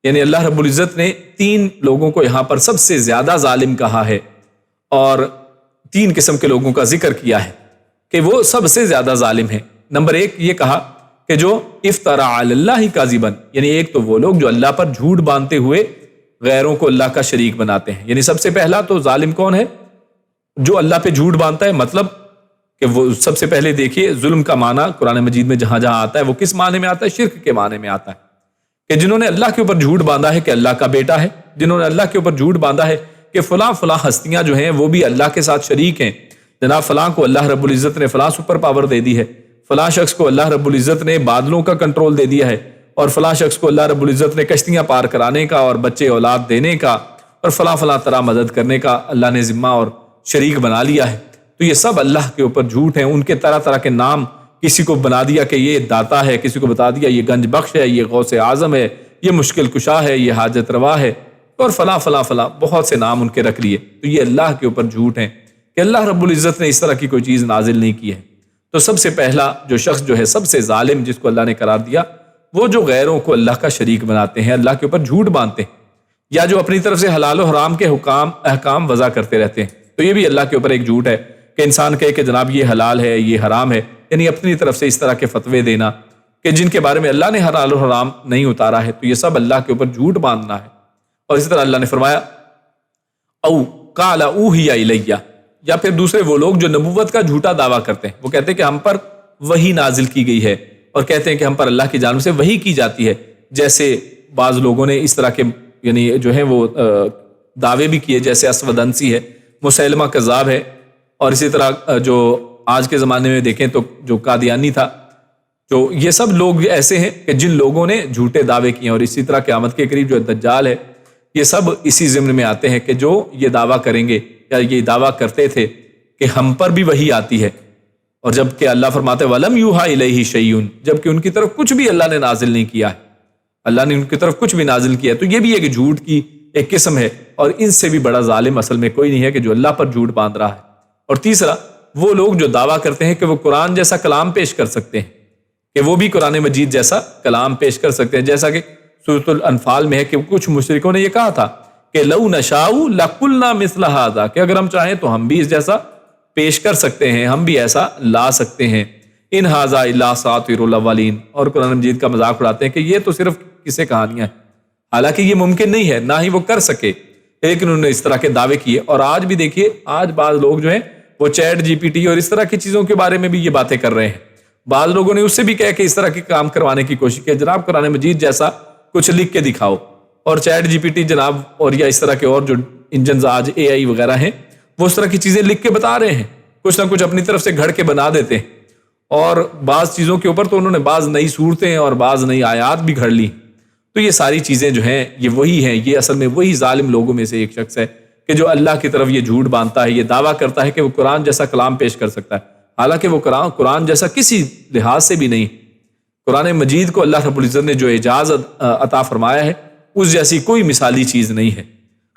یعنی اللہ رب العزت نے تین لوگوں کو یہاں پر سب سے زیادہ ظالم کہا ہے، اور تین قسم کے لوگوں کا ذکر کیا ہے کہ وہ سب سے زیادہ ظالم ہیں۔ نمبر ایک یہ کہا کہ جو افترا علی اللہ کاذبا، یعنی ایک تو وہ لوگ جو اللہ پر جھوٹ باندھتے ہوئے غیروں کو اللہ کا شریک بناتے ہیں۔ یعنی سب سے پہلا تو ظالم کون ہے؟ جو اللہ پہ جھوٹ باندھتا ہے۔ مطلب کہ وہ سب سے پہلے دیکھیے ظلم کا معنی قرآن مجید میں جہاں جہاں آتا ہے وہ کس معنی میں آتا ہے؟ شرک کے معنی میں آتا ہے، کہ جنہوں نے اللہ کے اوپر جھوٹ باندھا ہے کہ اللہ کا بیٹا ہے، جنہوں نے اللہ کے اوپر جھوٹ باندھا ہے کہ فلاں فلاں ہستیاں جو ہیں وہ بھی اللہ کے ساتھ شریک ہیں، جناب فلاں کو اللہ رب العزت نے فلاں سپر پاور دے دی ہے، فلاں شخص کو اللہ رب العزت نے بادلوں کا کنٹرول دے دیا ہے، اور فلاں شخص کو اللہ رب العزت نے کشتیاں پار کرانے کا اور بچے اولاد دینے کا اور فلاں فلاں طرح مدد کرنے کا اللہ نے ذمہ اور شریک بنا لیا ہے۔ تو یہ سب اللہ کے اوپر جھوٹ ہیں۔ ان کے طرح طرح کے نام، کسی کو بنا دیا کہ یہ داتا ہے، کسی کو بتا دیا یہ گنج بخش ہے، یہ غوث اعظم ہے، یہ مشکل کشا ہے، یہ حاجت روا ہے، اور فلاں فلاں فلاں بہت سے نام ان کے رکھ لیے۔ تو یہ اللہ کے اوپر جھوٹ ہیں کہ اللہ رب العزت نے اس طرح کی کوئی چیز نازل نہیں کی ہے۔ تو سب سے پہلا جو شخص جو ہے سب سے ظالم جس کو اللہ نے قرار دیا، وہ جو غیروں کو اللہ کا شریک بناتے ہیں، اللہ کے اوپر جھوٹ باندھتے ہیں، یا جو اپنی طرف سے حلال و حرام کے احکام وضع کرتے رہتے ہیں۔ تو یہ بھی اللہ کے اوپر ایک جھوٹ ہے کہ انسان کہے کہ جناب یہ حلال ہے، یہ حرام ہے، یعنی اپنی طرف سے اس طرح کے فتوے دینا کہ جن کے بارے میں اللہ نے حلال و حرام نہیں اتارا ہے۔ تو یہ سب اللہ کے اوپر جھوٹ باندھنا ہے۔ اور اسی طرح اللہ نے فرمایا او قال اوحی الیہ، یا پھر دوسرے وہ لوگ جو نبوت کا جھوٹا دعویٰ کرتے ہیں، وہ کہتے ہیں کہ ہم پر وحی نازل کی گئی ہے، اور کہتے ہیں کہ ہم پر اللہ کی جانب سے وحی کی جاتی ہے۔ جیسے بعض لوگوں نے اس طرح کے یعنی جو ہے وہ دعوے بھی کیے، جیسے اسود انسی ہے، مسیلمہ کذاب ہے، اور اسی طرح جو آج کے زمانے میں دیکھیں تو جو قادیانی تھا، جو یہ سب لوگ ایسے ہیں کہ جن لوگوں نے جھوٹے دعوے کیے ہیں۔ اور اسی طرح قیامت کے قریب جو دجال ہے، یہ سب اسی ضمن میں آتے ہیں کہ جو یہ دعویٰ کریں گے یا یہ دعویٰ کرتے تھے کہ ہم پر بھی وحی آتی ہے، اور جب کہ اللہ فرماتے ہیں وَلَمْ يُوحَىٰ إِلَيْهِ شَيْءٌ، جب کہ ان کی طرف کچھ بھی اللہ نے نازل نہیں کیا ہے، اللہ نے ان کی طرف کچھ بھی نازل کیا ہے۔ تو یہ بھی ایک جھوٹ کی ایک قسم ہے، اور ان سے بھی بڑا ظالم اصل میں کوئی نہیں ہے کہ جو اللہ پر جھوٹ باندھ رہا ہے۔ اور تیسرا وہ لوگ جو دعویٰ کرتے ہیں کہ وہ قرآن جیسا کلام پیش کر سکتے ہیں، کہ وہ بھی قرآن مجید جیسا کلام پیش کر سکتے ہیں، جیسا کہ سورۃ الانفال میں ہے کہ کچھ مشرکوں نے یہ کہا تھا کہ لو نشاء لقلنا مثل هذا، کہ اگر ہم چاہیں تو ہم بھی اس جیسا پیش کر سکتے ہیں، ہم بھی ایسا لا سکتے ہیں۔ ان ھذا الا اساطیر الاولین، اور قرآن مجید کا مذاق اڑاتے ہیں کہ یہ تو صرف قصے کہانیاں ہیں، حالانکہ یہ ممکن نہیں ہے، نہ ہی وہ کر سکے، لیکن انہوں نے اس طرح کے دعوے کیے۔ اور آج بھی دیکھیے، آج بعض لوگ جو ہیں وہ چیٹ جی پی ٹی اور اس طرح کی چیزوں کے بارے میں بھی یہ باتیں کر رہے ہیں۔ بعض لوگوں نے اس سے بھی کہا کہ اس طرح کے کام کروانے کی کوشش کی، جناب قرآن مجید جیسا کچھ لکھ کے دکھاؤ، اور چیٹ جی پی ٹی جناب اور یا اس طرح کے اور جو انجنز آج اے آئی وغیرہ ہیں وہ اس طرح کی چیزیں لکھ کے بتا رہے ہیں، کچھ نہ کچھ اپنی طرف سے گھڑ کے بنا دیتے ہیں، اور بعض چیزوں کے اوپر تو انہوں نے بعض نئی صورتیں اور بعض نئی آیات بھی گھڑ لی۔ تو یہ ساری چیزیں جو ہیں یہ وہی ہیں، یہ اصل میں وہی ظالم لوگوں میں سے ایک شخص ہے کہ جو اللہ کی طرف یہ جھوٹ باندھتا ہے، یہ دعویٰ کرتا ہے کہ وہ قرآن جیسا کلام پیش کر سکتا ہے، حالانکہ وہ قرآن جیسا کسی لحاظ سے بھی نہیں۔ قرآن مجید کو اللہ رب العزت نے جو اعجاز عطا فرمایا ہے اس جیسی کوئی مثالی چیز نہیں ہے۔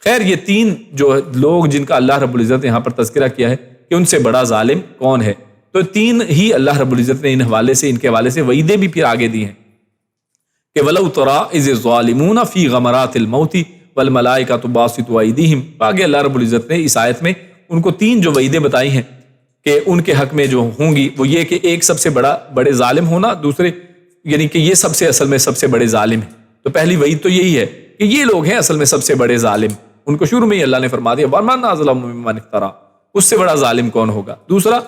خیر، یہ تین جو لوگ جن کا اللہ رب العزت نے یہاں پر تذکرہ کیا ہے کہ ان سے بڑا ظالم کون ہے، تو تین ہی اللہ رب العزت نے ان کے حوالے سے وعیدیں بھی پھر آگے دی ہیں کہ وَلَوْ تَرَىٰ إِذِ الظَّالِمُونَ فِي غَمَرَاتِ الْمَوْتِ وَالْمَلَائِكَةُ بَاسِطُو أَيْدِيهِمْ۔ آگے اللہ رب العزت نے اس آیت میں ان کو تین جو وعیدیں بتائی ہیں کہ ان کے حق میں جو ہوں گی، وہ یہ کہ ایک سب سے بڑے ظالم ہونا، دوسرے یعنی کہ یہ سب سے اصل میں سب سے بڑے ظالم ہیں۔ تو پہلی وعید تو یہی ہے کہ یہ لوگ ہیں اصل میں سب سے بڑے ظالم، ان کو شروع میں ہی اللہ نے فرما دیا وَمَنْ أَظْلَمُ مِمَّنِ افْتَرَىٰ، اس سے بڑا ظالم کون ہوگا۔ دوسرا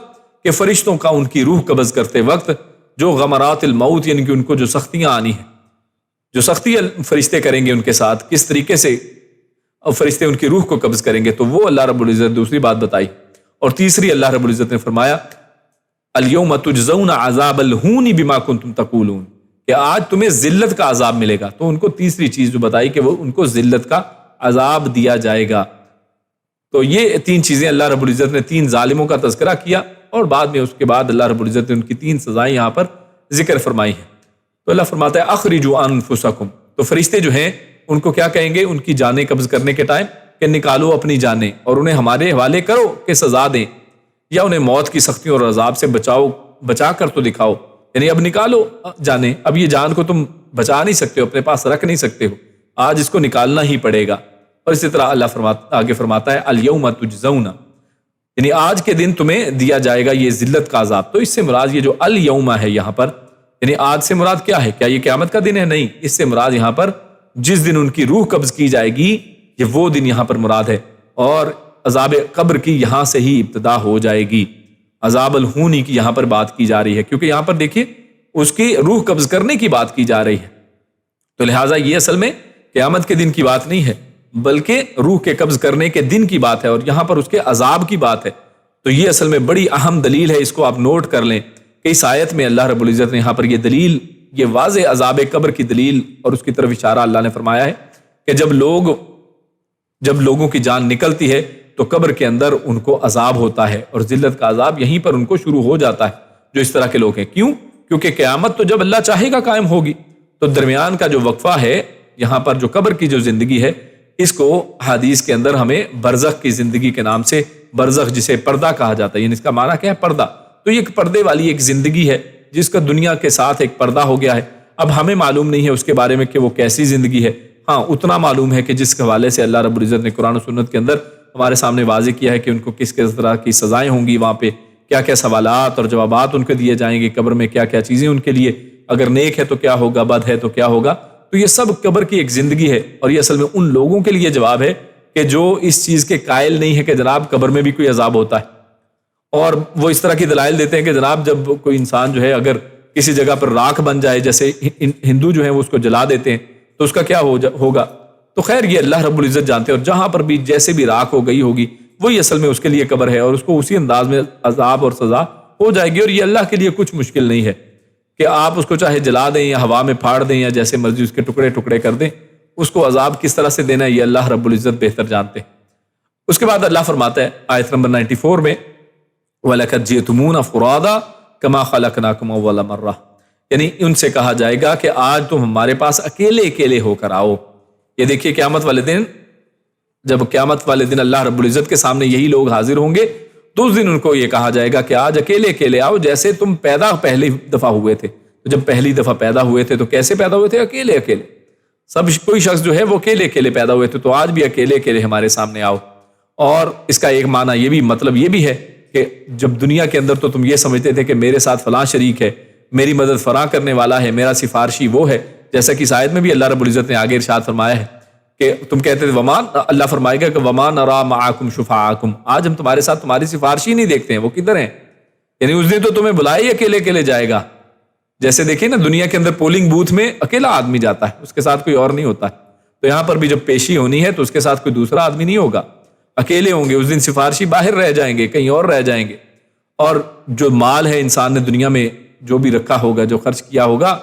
کہ فرشتوں کا ان کی روح قبض کرتے وقت جو غمرات الموت، یعنی کہ ان کو جو سختیاں آنی ہیں، جو سختی فرشتے کریں گے ان کے ساتھ، کس طریقے سے اور فرشتے ان کی روح کو قبض کریں گے، تو وہ اللہ رب العزت دوسری بات بتائی۔ اور تیسری اللہ رب العزت نے فرمایا الیوم تجزون عذاب الہون بما کنتم تقولون، کہ آج تمہیں ذلت کا عذاب ملے گا۔ تو ان کو تیسری چیز جو بتائی کہ وہ ان کو ذلت کا عذاب دیا جائے گا۔ تو یہ تین چیزیں اللہ رب العزت نے تین ظالموں کا تذکرہ کیا، اور بعد میں اس کے بعد اللہ رب العزت نے ان کی تین سزائیں یہاں پر ذکر فرمائی ہیں۔ تو اللہ فرماتا ہے اخرجوا انفسکم، تو فرشتے جو ہیں ان کو کیا کہیں گے ان کی جانیں قبض کرنے کے ٹائم کہ نکالو اپنی جانیں اور انہیں ہمارے حوالے کرو کہ سزا دیں، یا انہیں موت کی سختیوں اور عذاب سے بچا کر تو دکھاؤ، یعنی اب نکالو جانیں، اب یہ جان کو تم بچا نہیں سکتے ہو، اپنے پاس رکھ نہیں سکتے ہو، آج اس کو نکالنا ہی پڑے گا۔ اور اسی طرح اللہ آگے فرماتا ہے الیوم تجزون، یعنی آج کے دن تمہیں دیا جائے گا یہ ذلت کا عذاب۔ تو اس سے مراد یہ جو الیوم ہے یہاں پر، یعنی آج سے مراد کیا ہے؟ کیا یہ قیامت کا دن ہے؟ نہیں، اس سے مراد یہاں پر جس دن ان کی روح قبض کی جائے گی، یہ وہ دن یہاں پر مراد ہے، اور عذاب قبر کی یہاں سے ہی ابتدا ہو جائے گی۔ عذاب الہونی کی یہاں پر بات کی جا رہی ہے، کیونکہ یہاں پر دیکھیے اس کی روح قبض کرنے کی بات کی جا رہی ہے، تو لہٰذا یہ اصل میں قیامت کے دن کی بات نہیں ہے، بلکہ روح کے قبض کرنے کے دن کی بات ہے، اور یہاں پر اس کے عذاب کی بات ہے۔ تو یہ اصل میں بڑی اہم دلیل ہے، اس کو آپ نوٹ کر لیں کہ اس آیت میں اللہ رب العزت نے یہاں پر یہ دلیل، یہ واضح عذاب قبر کی دلیل اور اس کی طرف اشارہ اللہ نے فرمایا ہے کہ جب لوگوں کی جان نکلتی ہے تو قبر کے اندر ان کو عذاب ہوتا ہے، اور ذلت کا عذاب یہیں پر ان کو شروع ہو جاتا ہے جو اس طرح کے لوگ ہیں۔ کیوں؟ کیونکہ قیامت تو جب اللہ چاہے گا قائم ہوگی، تو درمیان کا جو وقفہ ہے یہاں پر جو قبر کی جو زندگی ہے، اس کو حدیث کے اندر ہمیں برزخ کی زندگی کے نام سے، برزخ جسے پردہ کہا جاتا ہے، یعنی اس کا معنی کیا ہے؟ پردہ۔ تو یہ ایک پردے والی ایک زندگی ہے جس کا دنیا کے ساتھ ایک پردہ ہو گیا ہے۔ اب ہمیں معلوم نہیں ہے اس کے بارے میں کہ وہ کیسی زندگی ہے، ہاں اتنا معلوم ہے کہ جس حوالے سے اللہ رب العزت نے قرآن و سنت کے اندر ہمارے سامنے واضح کیا ہے کہ ان کو کس طرح کی سزائیں ہوں گی، وہاں پہ کیا کیا سوالات اور جوابات ان کو دیے جائیں گے، قبر میں کیا کیا چیزیں ان کے لیے، اگر نیک ہے تو کیا ہوگا، بد ہے تو کیا ہوگا۔ تو یہ سب قبر کی ایک زندگی ہے، اور یہ اصل میں ان لوگوں کے لیے جواب ہے کہ جو اس چیز کے قائل نہیں ہے کہ جناب قبر میں بھی کوئی عذاب ہوتا ہے، اور وہ اس طرح کی دلائل دیتے ہیں کہ جناب جب کوئی انسان جو ہے اگر کسی جگہ پر راکھ بن جائے، جیسے ہندو جو ہیں وہ اس کو جلا دیتے ہیں، تو اس کا کیا ہوگا۔ تو خیر یہ اللہ رب العزت جانتے ہیں، اور جہاں پر بھی جیسے بھی راکھ ہو گئی ہوگی وہی اصل میں اس کے لیے قبر ہے، اور اس کو اسی انداز میں عذاب اور سزا ہو جائے گی۔ اور یہ اللہ کے لیے کچھ مشکل نہیں ہے کہ آپ اس کو چاہے جلا دیں یا ہوا میں پھاڑ دیں یا جیسے مرضی اس کے ٹکڑے ٹکڑے کر دیں، اس کو عذاب کس طرح سے دینا ہے یہ اللہ رب العزت بہتر جانتے ہیں۔ اس کے بعد اللہ فرماتا ہے آیت نمبر 94 میں وَلَقَدْ جِئْتُمُونَا فُرَادَىٰ كَمَا خَلَقْنَاكُمْ أَوَّلَ مَرَّةٍ، یعنی ان سے کہا جائے گا کہ آج تم ہمارے پاس اکیلے اکیلے ہو کر آؤ۔ یہ دیکھیے قیامت والے دن، جب قیامت والے دن اللہ رب العزت کے سامنے یہی لوگ حاضر ہوں گے تو اس دن ان کو یہ کہا جائے گا کہ آج اکیلے اکیلے آؤ، جیسے تم پیدا پہلی دفعہ ہوئے تھے۔ تو جب پہلی دفعہ پیدا ہوئے تھے تو کیسے پیدا ہوئے تھے؟ اکیلے اکیلے، سب کوئی شخص جو ہے وہ اکیلے اکیلے پیدا ہوئے تھے، تو آج بھی اکیلے اکیلے ہمارے سامنے آؤ۔ اور اس کا ایک معنی یہ بھی، مطلب یہ بھی ہے کہ جب دنیا کے اندر تو تم یہ سمجھتے تھے کہ میرے ساتھ فلاں شریک ہے، میری مدد فراں کرنے والا ہے، میرا سفارشی وہ ہے، جیسا کہ اس آیت میں بھی اللہ رب العزت نے آگے ارشاد فرمایا ہے کہ تم کہتے تھے اللہ فرمائے گا کہ وَمَا نَرَىٰ مَعَكُمْ شُفَعَاكُمْ، آج ہم تمہارے ساتھ تمہاری سفارشی نہیں دیکھتے ہیں، وہ کدھر ہیں؟ یعنی اس دن تو تمہیں بلائے ہی اکیلے اکیلے جائے گا۔ جیسے دیکھیں نا دنیا کے اندر پولنگ بوتھ میں اکیلا آدمی جاتا ہے، اس کے ساتھ کوئی اور نہیں ہوتا ہے، تو یہاں پر بھی جب پیشی ہونی ہے تو اس کے ساتھ کوئی دوسرا آدمی نہیں ہوگا، اکیلے ہوں گے۔ اس دن سفارشی باہر رہ جائیں گے، کہیں اور رہ جائیں گے، اور جو مال ہے انسان نے دنیا میں جو بھی رکھا ہوگا، جو خرچ کیا ہوگا،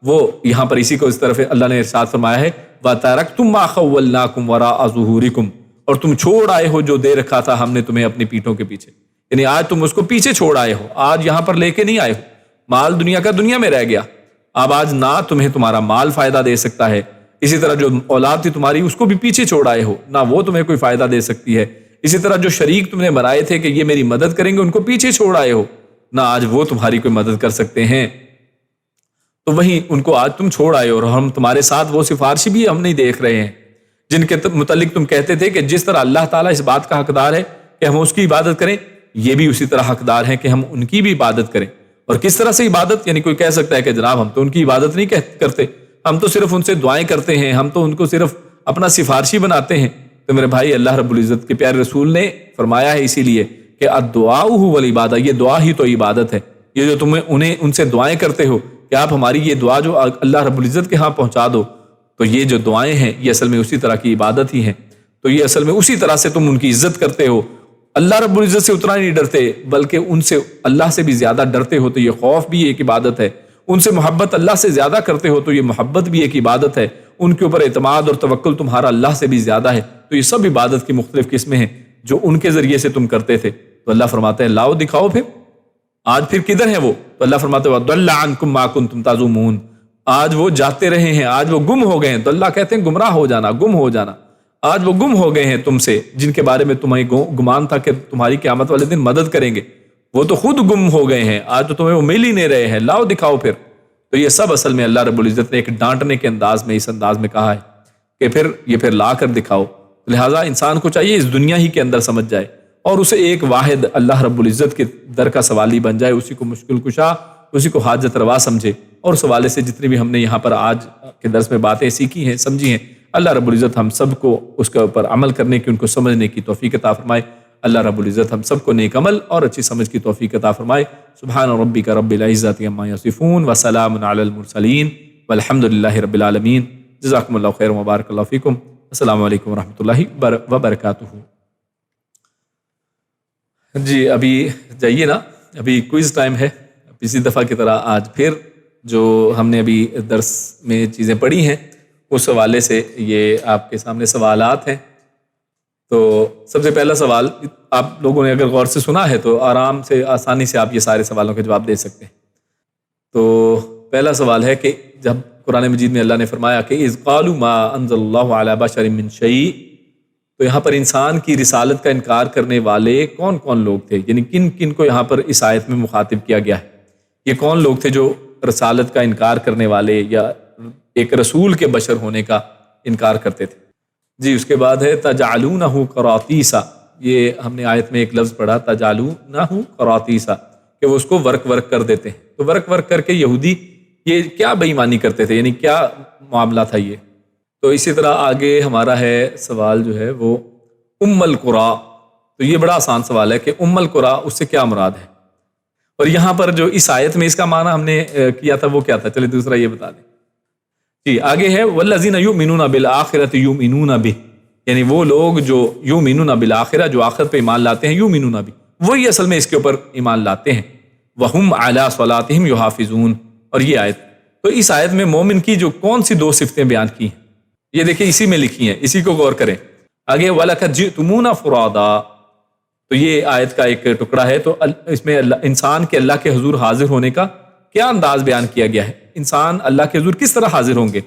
وہ یہاں پر اسی کو اس طرف اللہ نے ارشاد فرمایا ہے وَتَرَكْتُم مَّا خَوَّلْنَاكُمْ وَرَاءَ ظُهُورِكُمْ، اور تم چھوڑ آئے ہو جو دے رکھا تھا ہم نے تمہیں اپنی پیٹھوں کے پیچھے، یعنی آج تم اس کو پیچھے چھوڑ آئے ہو، آج یہاں پر لے کے نہیں آئے ہو، مال دنیا کا دنیا میں رہ گیا، اب آج نہ تمہیں تمہارا مال فائدہ دے سکتا ہے، اسی طرح جو اولاد تھی تمہاری اس کو بھی پیچھے چھوڑ آئے ہو، نہ وہ تمہیں کوئی فائدہ دے سکتی ہے، اسی طرح جو شریک تم نے بنائے تھے کہ یہ میری مدد کریں گے ان کو پیچھے چھوڑ آئے ہو، نہ آج وہ تمہاری کوئی مدد کر سکتے ہیں، تو وہی ان کو آج تم چھوڑ آئے ہو، اور ہم تمہارے ساتھ وہ سفارشی بھی ہم نہیں دیکھ رہے ہیں جن کے متعلق تم کہتے تھے کہ جس طرح اللہ تعالیٰ اس بات کا حقدار ہے کہ ہم اس کی عبادت کریں، یہ بھی اسی طرح حقدار ہیں کہ ہم ان کی بھی عبادت کریں۔ اور کس طرح سے عبادت؟ یعنی کوئی کہہ سکتا ہے کہ جناب ہم تو ان کی عبادت نہیں کرتے، ہم تو صرف ان سے دعائیں کرتے ہیں، ہم تو ان کو صرف اپنا سفارشی بناتے ہیں۔ تو میرے بھائی اللہ رب العزت کے پیارے رسول نے فرمایا ہے اسی لیے کہ الدعاء هو العبادہ، یہ دعا ہی تو عبادت ہے، یہ جو تمہیں ان سے دعائیں کرتے ہو کہ آپ ہماری یہ دعا جو اللہ رب العزت کے ہاں پہنچا دو، تو یہ جو دعائیں ہیں یہ اصل میں اسی طرح کی عبادت ہی ہیں۔ تو یہ اصل میں اسی طرح سے تم ان کی عزت کرتے ہو. اللہ رب العزت سے اتنا نہیں ڈرتے بلکہ ان سے اللہ سے بھی زیادہ ڈرتے ہو، تو یہ خوف بھی ایک عبادت ہے. ان سے محبت اللہ سے زیادہ کرتے ہو تو یہ محبت بھی ایک عبادت ہے. ان کے اوپر اعتماد اور توکل تمہارا اللہ سے بھی زیادہ ہے. تو یہ سب عبادت کی مختلف قسمیں ہیں جو ان کے ذریعے سے تم کرتے تھے. تو اللہ فرماتے ہیں لاؤ دکھاؤ پھر، آج پھر کدھر ہے وہ؟ تو اللہ فرماتے ہیں وَضَلَّ عَنْكُمْ مَا كُنْتُمْ تَزْعُمُونَ، آج وہ جاتے رہے ہیں، آج وہ گم ہو گئے ہیں. تو اللہ کہتے ہیں گمراہ ہو جانا، گم ہو جانا. آج وہ گم ہو گئے ہیں تم سے، جن کے بارے میں تمہیں گمان تھا کہ تمہاری قیامت والے دن مدد کریں گے، وہ تو خود گم ہو گئے ہیں. آج تو تمہیں وہ مل ہی نہیں رہے ہیں، لاؤ دکھاؤ پھر. تو یہ سب اصل میں اللہ رب العزت نے ایک ڈانٹنے کے انداز میں، اس انداز میں کہا ہے کہ پھر لا کر دکھاؤ. لہٰذا انسان کو چاہیے اس دنیا ہی کے اندر سمجھ جائے اور اسے ایک واحد اللہ رب العزت کے در کا سوالی بن جائے، اسی کو مشکل کشا، اسی کو حاجت روا سمجھے. اور اس حوالے سے جتنی بھی ہم نے یہاں پر آج کے درس میں باتیں سیکھی ہیں، سمجھی ہیں، اللہ رب العزت ہم سب کو اس کے اوپر عمل کرنے کی، ان کو سمجھنے کی توفیق عطا فرمائے. اللہ رب العزت ہم سب کو نیک عمل اور اچھی سمجھ کی توفیق عطا فرمائے. سبحان ربک رب العزت عما یصفون وسلام علی المرسلین والحمد للہ رب العالمین. جزاکم اللہ خیر وبارک اللہ فیکم. السلام علیکم ورحمۃ اللہ وبرکاتہ. جی ابھی جائیے نا، ابھی کوئز ٹائم ہے. اسی دفعہ کی طرح آج پھر جو ہم نے ابھی درس میں چیزیں پڑھی ہیں اس حوالے سے یہ آپ کے سامنے سوالات ہیں. تو سب سے پہلا سوال، آپ لوگوں نے اگر غور سے سنا ہے تو آرام سے آسانی سے آپ یہ سارے سوالوں کے جواب دے سکتے ہیں. تو پہلا سوال ہے کہ جب قرآن مجید میں اللہ نے فرمایا کہ اذ قالوا ما انزل اللہ علی بشر من شیء، تو یہاں پر انسان کی رسالت کا انکار کرنے والے کون کون لوگ تھے؟ یعنی کن کن کو یہاں پر اس آیت میں مخاطب کیا گیا ہے؟ یہ کون لوگ تھے جو رسالت کا انکار کرنے والے یا ایک رسول کے بشر ہونے کا انکار کرتے تھے؟ جی اس کے بعد ہے تجعلونہ قراطیسا. یہ ہم نے آیت میں ایک لفظ پڑھا تجعلونہ قراطیسا کہ وہ اس کو ورک کر دیتے ہیں. تو ورک کر کے یہودی یہ کیا بے ایمانی کرتے تھے، یعنی کیا معاملہ تھا یہ؟ تو اسی طرح آگے ہمارا ہے سوال جو ہے وہ ام القرا. تو یہ بڑا آسان سوال ہے کہ ام القرا اس سے کیا مراد ہے، اور یہاں پر جو اس آیت میں اس کا معنی ہم نے کیا تھا وہ کیا تھا؟ چلیے دوسرا یہ بتا دیں. جی آگے ہے والذین یؤمنون بالآخرۃ یؤمنون بہ، یعنی وہ لوگ جو یؤمنون بالآخرہ، جو آخرت پہ ایمان لاتے ہیں، یؤمنون بہ وہی اصل میں اس کے اوپر ایمان لاتے ہیں. وہم علی صلاتہم یحافظون. اور یہ آیت، تو اس آیت میں مومن کی جو کون سی دو صفتیں بیان کی ہیں یہ دیکھیں اسی میں لکھی ہیں، اسی کو غور کریں. آگے وَلَقَدْ جِئْتُمُونَا فُرَادًا، تو یہ آیت کا ایک ٹکڑا ہے. تو اس میں انسان کے اللہ کے حضور حاضر ہونے کا کیا انداز بیان کیا گیا ہے؟ انسان اللہ کے حضور کس طرح حاضر ہوں گے؟